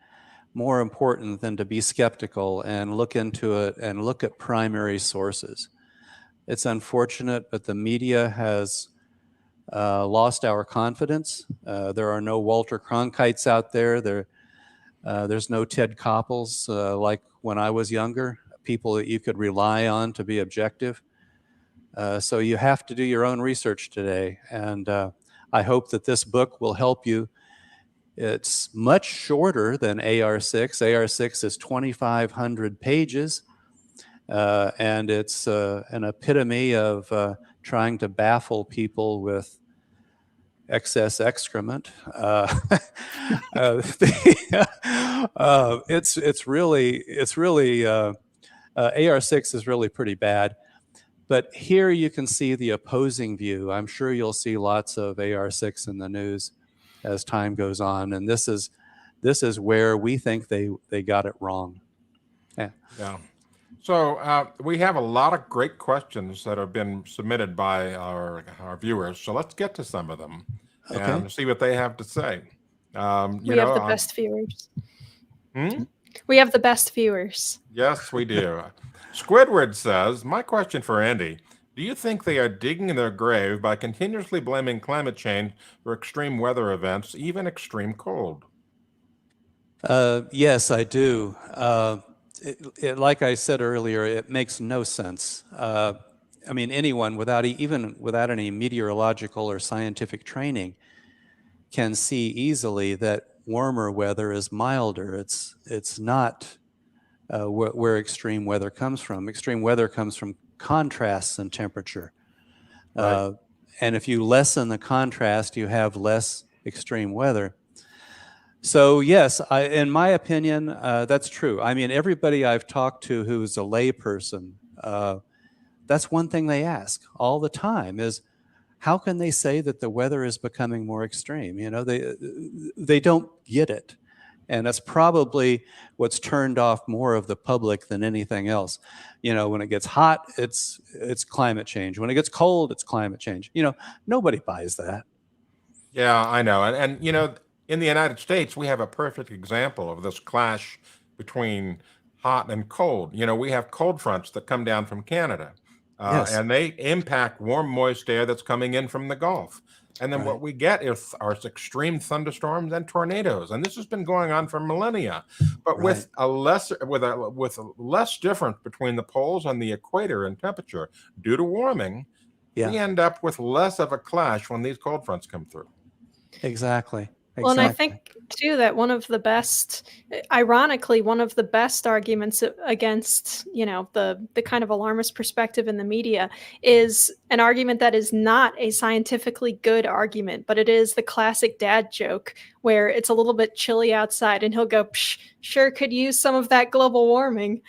more important than to be skeptical and look into it and look at primary sources. It's unfortunate, but the media has lost our confidence. There are no Walter Cronkites out there. There's no Ted Koppels like when I was younger, people that you could rely on to be objective. So you have to do your own research today. And I hope that this book will help you. It's much shorter than AR6. AR6 is 2,500 pages. And it's an epitome of trying to baffle people with excess excrement. It's really AR6 is really pretty bad. But here you can see the opposing view. I'm sure you'll see lots of AR6 in the news as time goes on, and this is where we think they got it wrong. Yeah. So we have a lot of great questions that have been submitted by our viewers. So let's get to some of them and see what they have to say. We have the best viewers. We have the best viewers. Yes, we do. Squidward says, my question for Andy, do you think they are digging their grave by continuously blaming climate change for extreme weather events, even extreme cold? Yes, I do. Like I said earlier, it makes no sense. I mean, anyone even without any meteorological or scientific training can see easily that warmer weather is milder. It's not where extreme weather comes from. Extreme weather comes from contrasts in temperature. Right. And if you lessen the contrast, you have less extreme weather. So yes, in my opinion, that's true. I mean, everybody I've talked to who's a layperson, that's one thing they ask all the time is, how can they say that the weather is becoming more extreme? You know, they don't get it. And that's probably what's turned off more of the public than anything else. You know, when it gets hot, it's climate change. When it gets cold, it's climate change. You know, nobody buys that. Yeah, I know. And you know, in the United States, we have a perfect example of this clash between hot and cold. You know, we have cold fronts that come down from Canada, yes. And they impact warm, moist air that's coming in from the Gulf. And then what we get are extreme thunderstorms and tornadoes, and this has been going on for millennia. But with less difference between the poles and the equator in temperature due to warming, we end up with less of a clash when these cold fronts come through. Exactly. Well, and I think too that ironically, one of the best arguments against, you know, the kind of alarmist perspective in the media is an argument that is not a scientifically good argument, but it is the classic dad joke where it's a little bit chilly outside and he'll go, Psh, sure could use some of that global warming.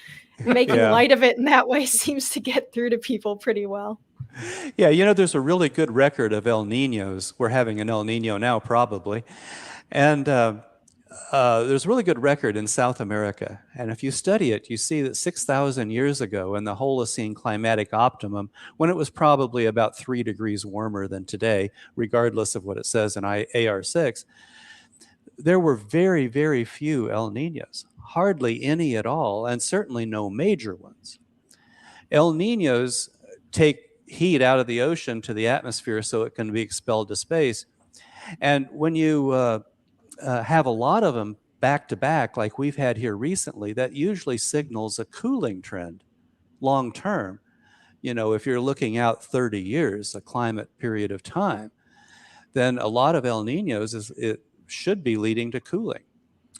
Making light of it in that way seems to get through to people pretty well. Yeah, you know, there's a really good record of El Niños. We're having an El Niño now, probably. And there's a really good record in South America. And if you study it, you see that 6,000 years ago in the Holocene climatic optimum, when it was probably about 3 degrees warmer than today, regardless of what it says in AR6, there were very, very few El Niños, hardly any at all, and certainly no major ones. El Niños take heat out of the ocean to the atmosphere so it can be expelled to space. And when you have a lot of them back to back, like we've had here recently, that usually signals a cooling trend long term. You know, if you're looking out 30 years, a climate period of time, then a lot of El Niños it should be leading to cooling.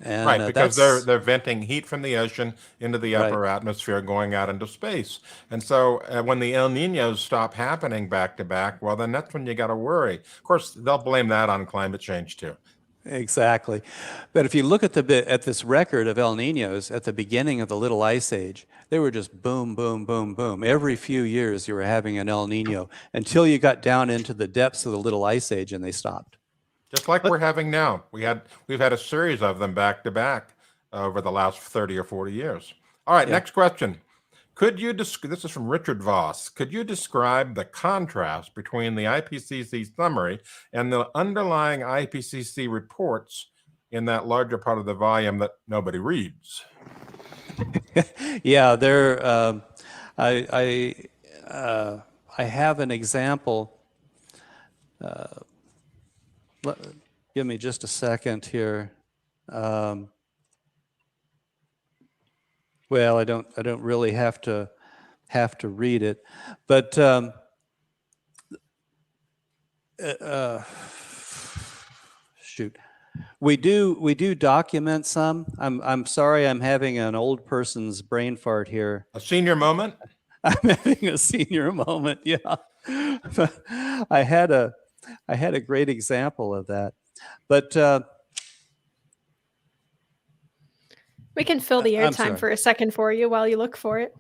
And, because they're venting heat from the ocean into the upper atmosphere going out into space. And so when the El Niños stop happening back to back, well, then that's when you got to worry. Of course, they'll blame that on climate change too. Exactly. But if you look at this record of El Niños at the beginning of the Little Ice Age, they were just boom, boom, boom, boom. Every few years you were having an El Nino until you got down into the depths of the Little Ice Age and they stopped. Just like we're having now. We've had a series of them back to back over the last 30 or 40 years. All right, next question. Could you this is from Richard Voss. Could you describe the contrast between the IPCC summary and the underlying IPCC reports in that larger part of the volume that nobody reads? Yeah, I have an example. Give me just a second here. Well, I don't really have to read it, but shoot, we do document some. I'm sorry, I'm having an old person's brain fart here. A senior moment? I'm having a senior moment. Yeah, I had a great example of that, but. We can fill the airtime for a second for you while you look for it.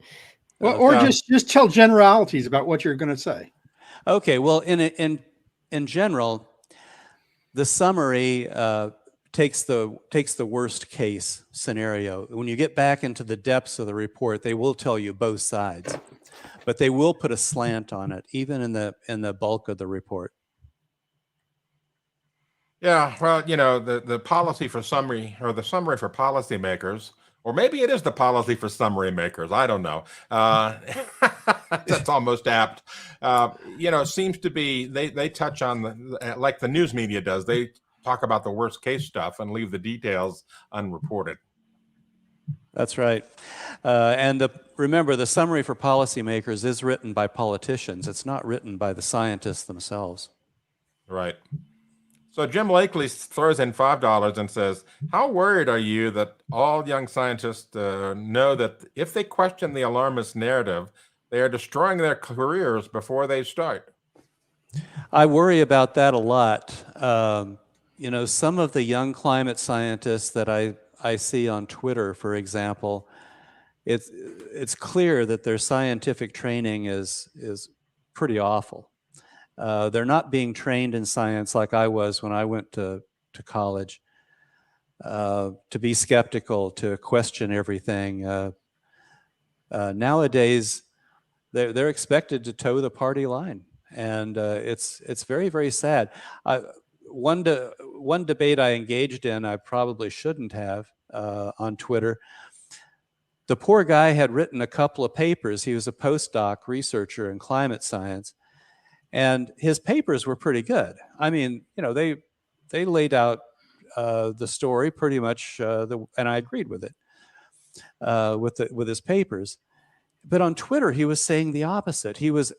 Well, or just tell generalities about what you're going to say. Okay. Well, in general, the summary takes the worst case scenario. When you get back into the depths of the report, they will tell you both sides, but they will put a slant on it, even in the bulk of the report. Yeah, well, the policy for summary, or the summary for policymakers, or maybe it is the policy for summary makers. I don't know. That's almost apt. Seems to be they touch on like the news media does. They talk about the worst case stuff and leave the details unreported. That's right. And remember, the summary for policymakers is written by politicians. It's not written by the scientists themselves. Right. So Jim Lakely throws in $5 and says, how worried are you that all young scientists know that if they question the alarmist narrative, they are destroying their careers before they start? I worry about that a lot. Some of the young climate scientists that I see on Twitter, for example, it's clear that their scientific training is pretty awful. They're not being trained in science like I was when I went to college, to be skeptical, to question everything. Nowadays, they're expected to toe the party line, and it's very, very sad. One debate I engaged in, I probably shouldn't have on Twitter. The poor guy had written a couple of papers. He was a postdoc researcher in climate science. And his papers were pretty good. I mean, they laid out the story pretty much, and I agreed with it, with his papers. But on Twitter, he was saying the opposite. He was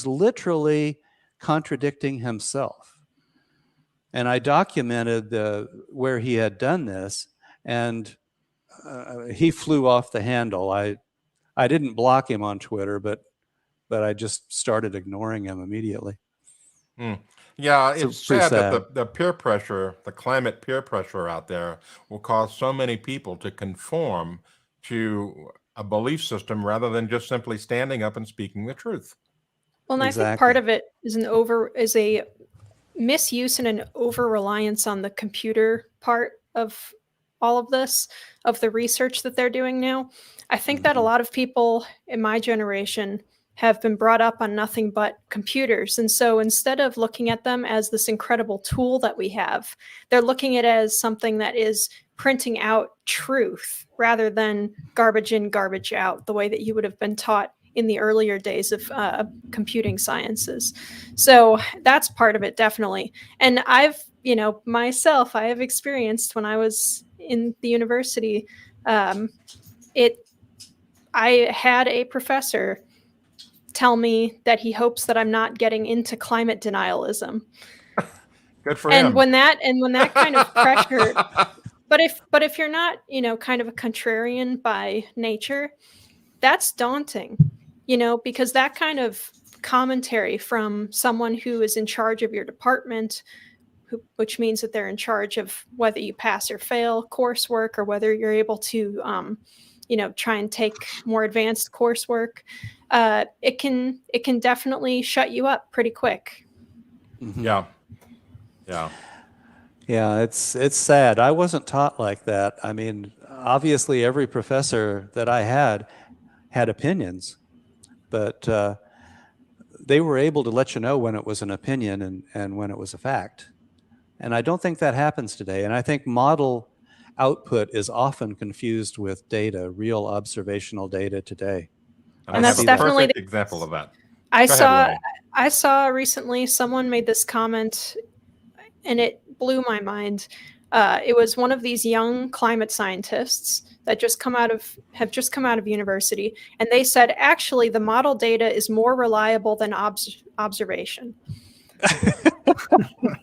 literally contradicting himself. And I documented where he had done this, and he flew off the handle. I didn't block him on Twitter, but I just started ignoring him immediately. Yeah, it's sad that the peer pressure, the climate peer pressure out there will cause so many people to conform to a belief system rather than just simply standing up and speaking the truth. Well, and I think part of it is a misuse and an over-reliance on the computer part of all of this, of the research that they're doing now. I think that a lot of people in my generation have been brought up on nothing but computers. And so instead of looking at them as this incredible tool that we have, they're looking at it as something that is printing out truth rather than garbage in, garbage out, the way that you would have been taught in the earlier days of computing sciences. So that's part of it, definitely. And I've, myself, I have experienced when I was in the university, I had a professor tell me that he hopes that I'm not getting into climate denialism. Good for him. And when that kind of pressure, but if you're not, kind of a contrarian by nature, that's daunting, because that kind of commentary from someone who is in charge of your department, which means that they're in charge of whether you pass or fail coursework or whether you're able to, try and take more advanced coursework. It can definitely shut you up pretty quick. Mhm. Yeah. Yeah. Yeah, it's sad. I wasn't taught like that. I mean, obviously every professor that I had opinions, but they were able to let you know when it was an opinion and when it was a fact. And I don't think that happens today. And I think model output is often confused with data, real observational data today. And that's I have a definitely perfect example of that. I Go ahead, saw Renee. I saw recently someone made this comment and it blew my mind. It was one of these young climate scientists that have just come out of university, and they said actually the model data is more reliable than observation.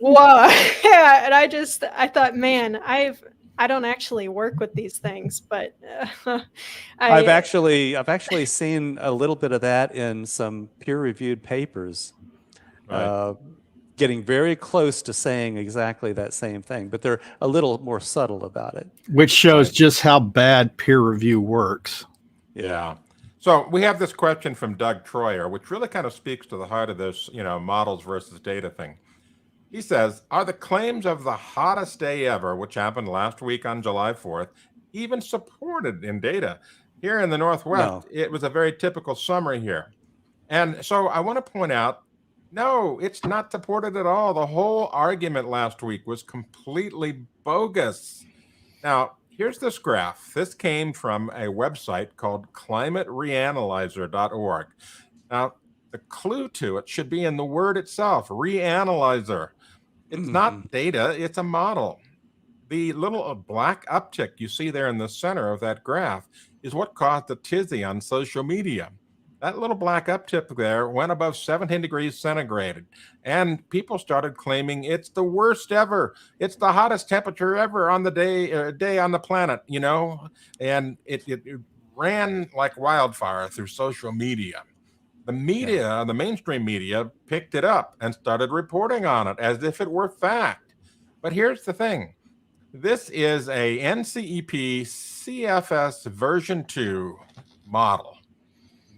Whoa. Yeah, and I thought, man, I don't actually work with these things, but I've actually seen a little bit of that in some peer-reviewed papers, Right. getting very close to saying exactly that same thing, but they're a little more subtle about it. Which shows Right. just how bad peer review works. Yeah. So we have this question from Doug Troyer, which really kind of speaks to the heart of this, models versus data thing. He says, are the claims of the hottest day ever, which happened last week on July 4th, even supported in data? Here in the Northwest, It was a very typical summer here. And so I want to point out, no, it's not supported at all. The whole argument last week was completely bogus. Now, here's this graph. This came from a website called climatereanalyzer.org. Now, the clue to it should be in the word itself, reanalyzer. It's not data, it's a model. The little black uptick you see there in the center of that graph is what caused the tizzy on social media. That little black uptick there went above 17 degrees centigrade, and people started claiming it's the worst ever. It's the hottest temperature ever on the day on the planet, and it ran like wildfire through social media. The media, the mainstream media, picked it up and started reporting on it as if it were fact. But here's the thing. This is a NCEP CFS version 2 model.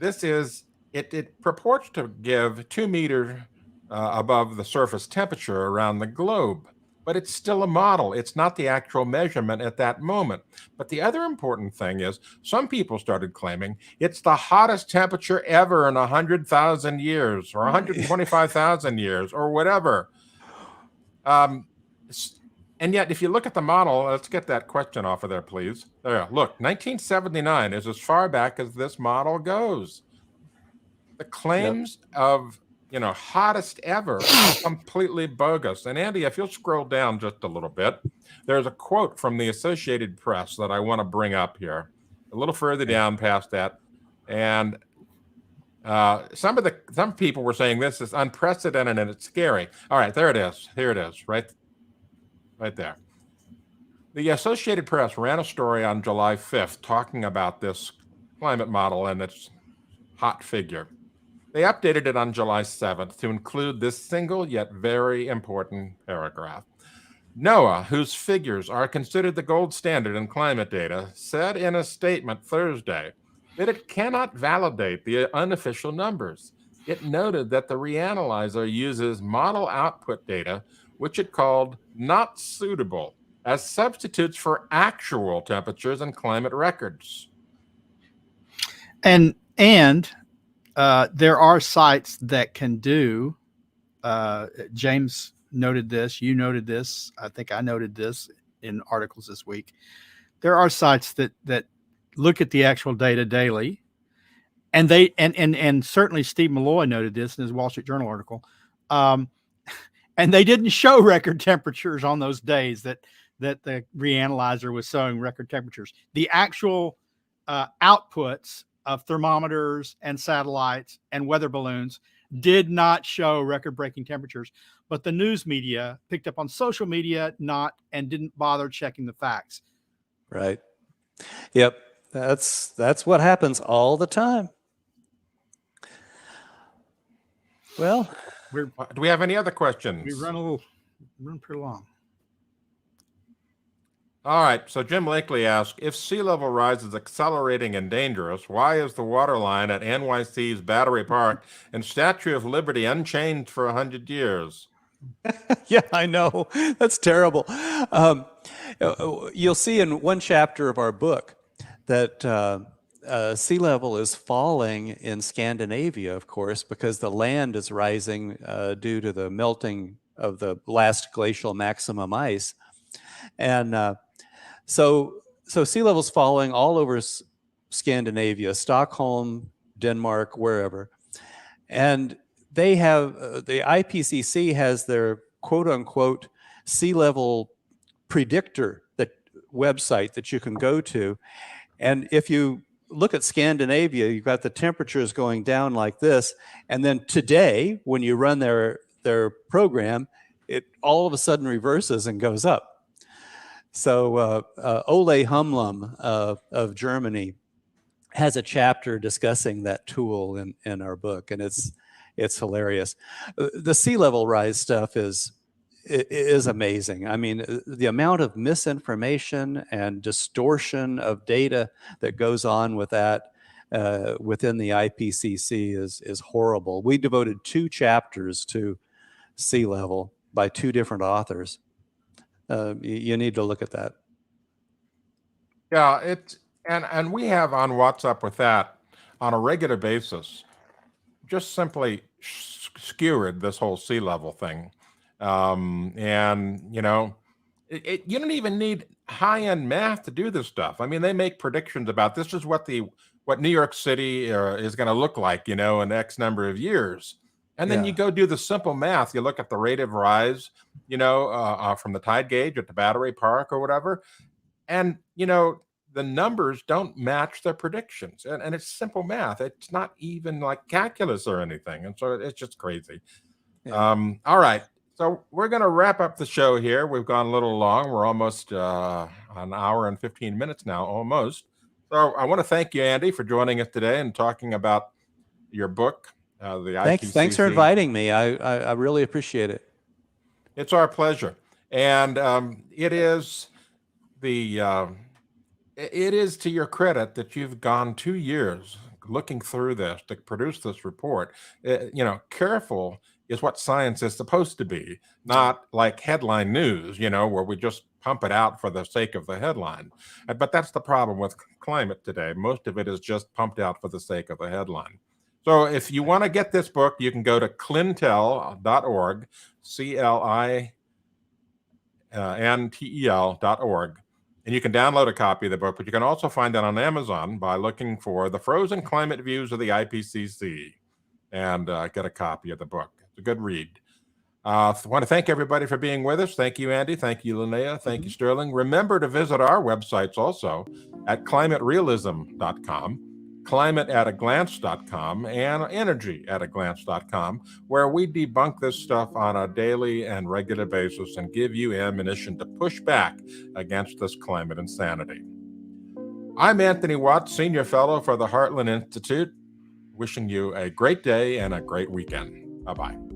This is, it purports to give 2 meters above the surface temperature around the globe, but it's still a model. It's not the actual measurement at that moment. But the other important thing is some people started claiming it's the hottest temperature ever in 100,000 years or 125,000 years or whatever. And yet, if you look at the model, let's get that question off of there, please. There, look, 1979 is as far back as this model goes. The claims of, hottest ever are completely bogus. And Andy, if you'll scroll down just a little bit, there's a quote from the Associated Press that I want to bring up here. A little further down past that. And some people were saying this is unprecedented and it's scary. All right, there it is. Here it is, right there. The Associated Press ran a story on July 5th talking about this climate model and its hot figure. They updated it on July 7th to include this single yet very important paragraph. NOAA, whose figures are considered the gold standard in climate data, said in a statement Thursday that it cannot validate the unofficial numbers. It noted that the reanalyzer uses model output data, which it called not suitable, as substitutes for actual temperatures and climate records. And there are sites that can do, James noted this, you noted this, I think I noted this in articles this week. There are sites that look at the actual data daily, and they and certainly Steve Malloy noted this in his Wall Street Journal article. And they didn't show record temperatures on those days that the reanalyzer was showing record temperatures. The actual outputs of thermometers and satellites and weather balloons did not show record-breaking temperatures, but the news media picked up on social media and didn't bother checking the facts. Right. Yep. That's what happens all the time. Well, do we have any other questions? We run a little Run pretty long. All right, so Jim Lakely asked, if sea level rise is accelerating and dangerous, why is the water line at NYC's Battery Park and Statue of Liberty unchanged for 100 years? Yeah, I know. That's terrible. You'll see in one chapter of our book that sea level is falling in Scandinavia, of course, because the land is rising due to the melting of the last glacial maximum ice. And so sea level's falling all over Scandinavia, Stockholm, Denmark, wherever. And they have, the IPCC has their quote unquote sea level predictor, that website that you can go to. And if you look at Scandinavia, you've got the temperatures going down like this. And then today, when you run their program, it all of a sudden reverses and goes up. So Ole Humlum of Germany has a chapter discussing that tool in our book, and it's hilarious. The sea level rise stuff is amazing. I mean, the amount of misinformation and distortion of data that goes on with that within the IPCC is horrible. We devoted 2 chapters to sea level by 2 different authors. You need to look at that. Yeah, and we have on WhatsApp with that on a regular basis, just simply skewered this whole sea level thing. And you know, you don't even need high-end math to do this stuff. I mean, they make predictions about this is what New York City is going to look like, you know, in X number of years. And then you go do the simple math. You look at the rate of rise, you know, from the tide gauge at the Battery Park or whatever. And, you know, the numbers don't match their predictions. And it's simple math. It's not even like calculus or anything. And so it's just crazy. Yeah. All right. So we're going to wrap up the show here. We've gone a little long. We're almost an hour and 15 minutes now, almost. So I want to thank you, Andy, for joining us today and talking about your book. The IPCC. Thanks for inviting me. I really appreciate it. It's our pleasure, and it is to your credit that you've gone 2 years looking through this to produce this report. You know, careful is what science is supposed to be, not like headline news, you know, where we just pump it out for the sake of the headline. But that's the problem with climate today. Most of it is just pumped out for the sake of the headline. So if you want to get this book, you can go to CLINTEL.org, CLINTEL.org, and you can download a copy of the book, but you can also find it on Amazon by looking for The Frozen Climate Views of the IPCC and get a copy of the book. It's a good read. I want to thank everybody for being with us. Thank you, Andy. Thank you, Linnea. Thank you, Sterling. Remember to visit our websites also at climaterealism.com, climateataglance.com, and energyataglance.com, where we debunk this stuff on a daily and regular basis and give you ammunition to push back against this climate insanity. I'm Anthony Watts, Senior Fellow for the Heartland Institute, wishing you a great day and a great weekend. Bye-bye.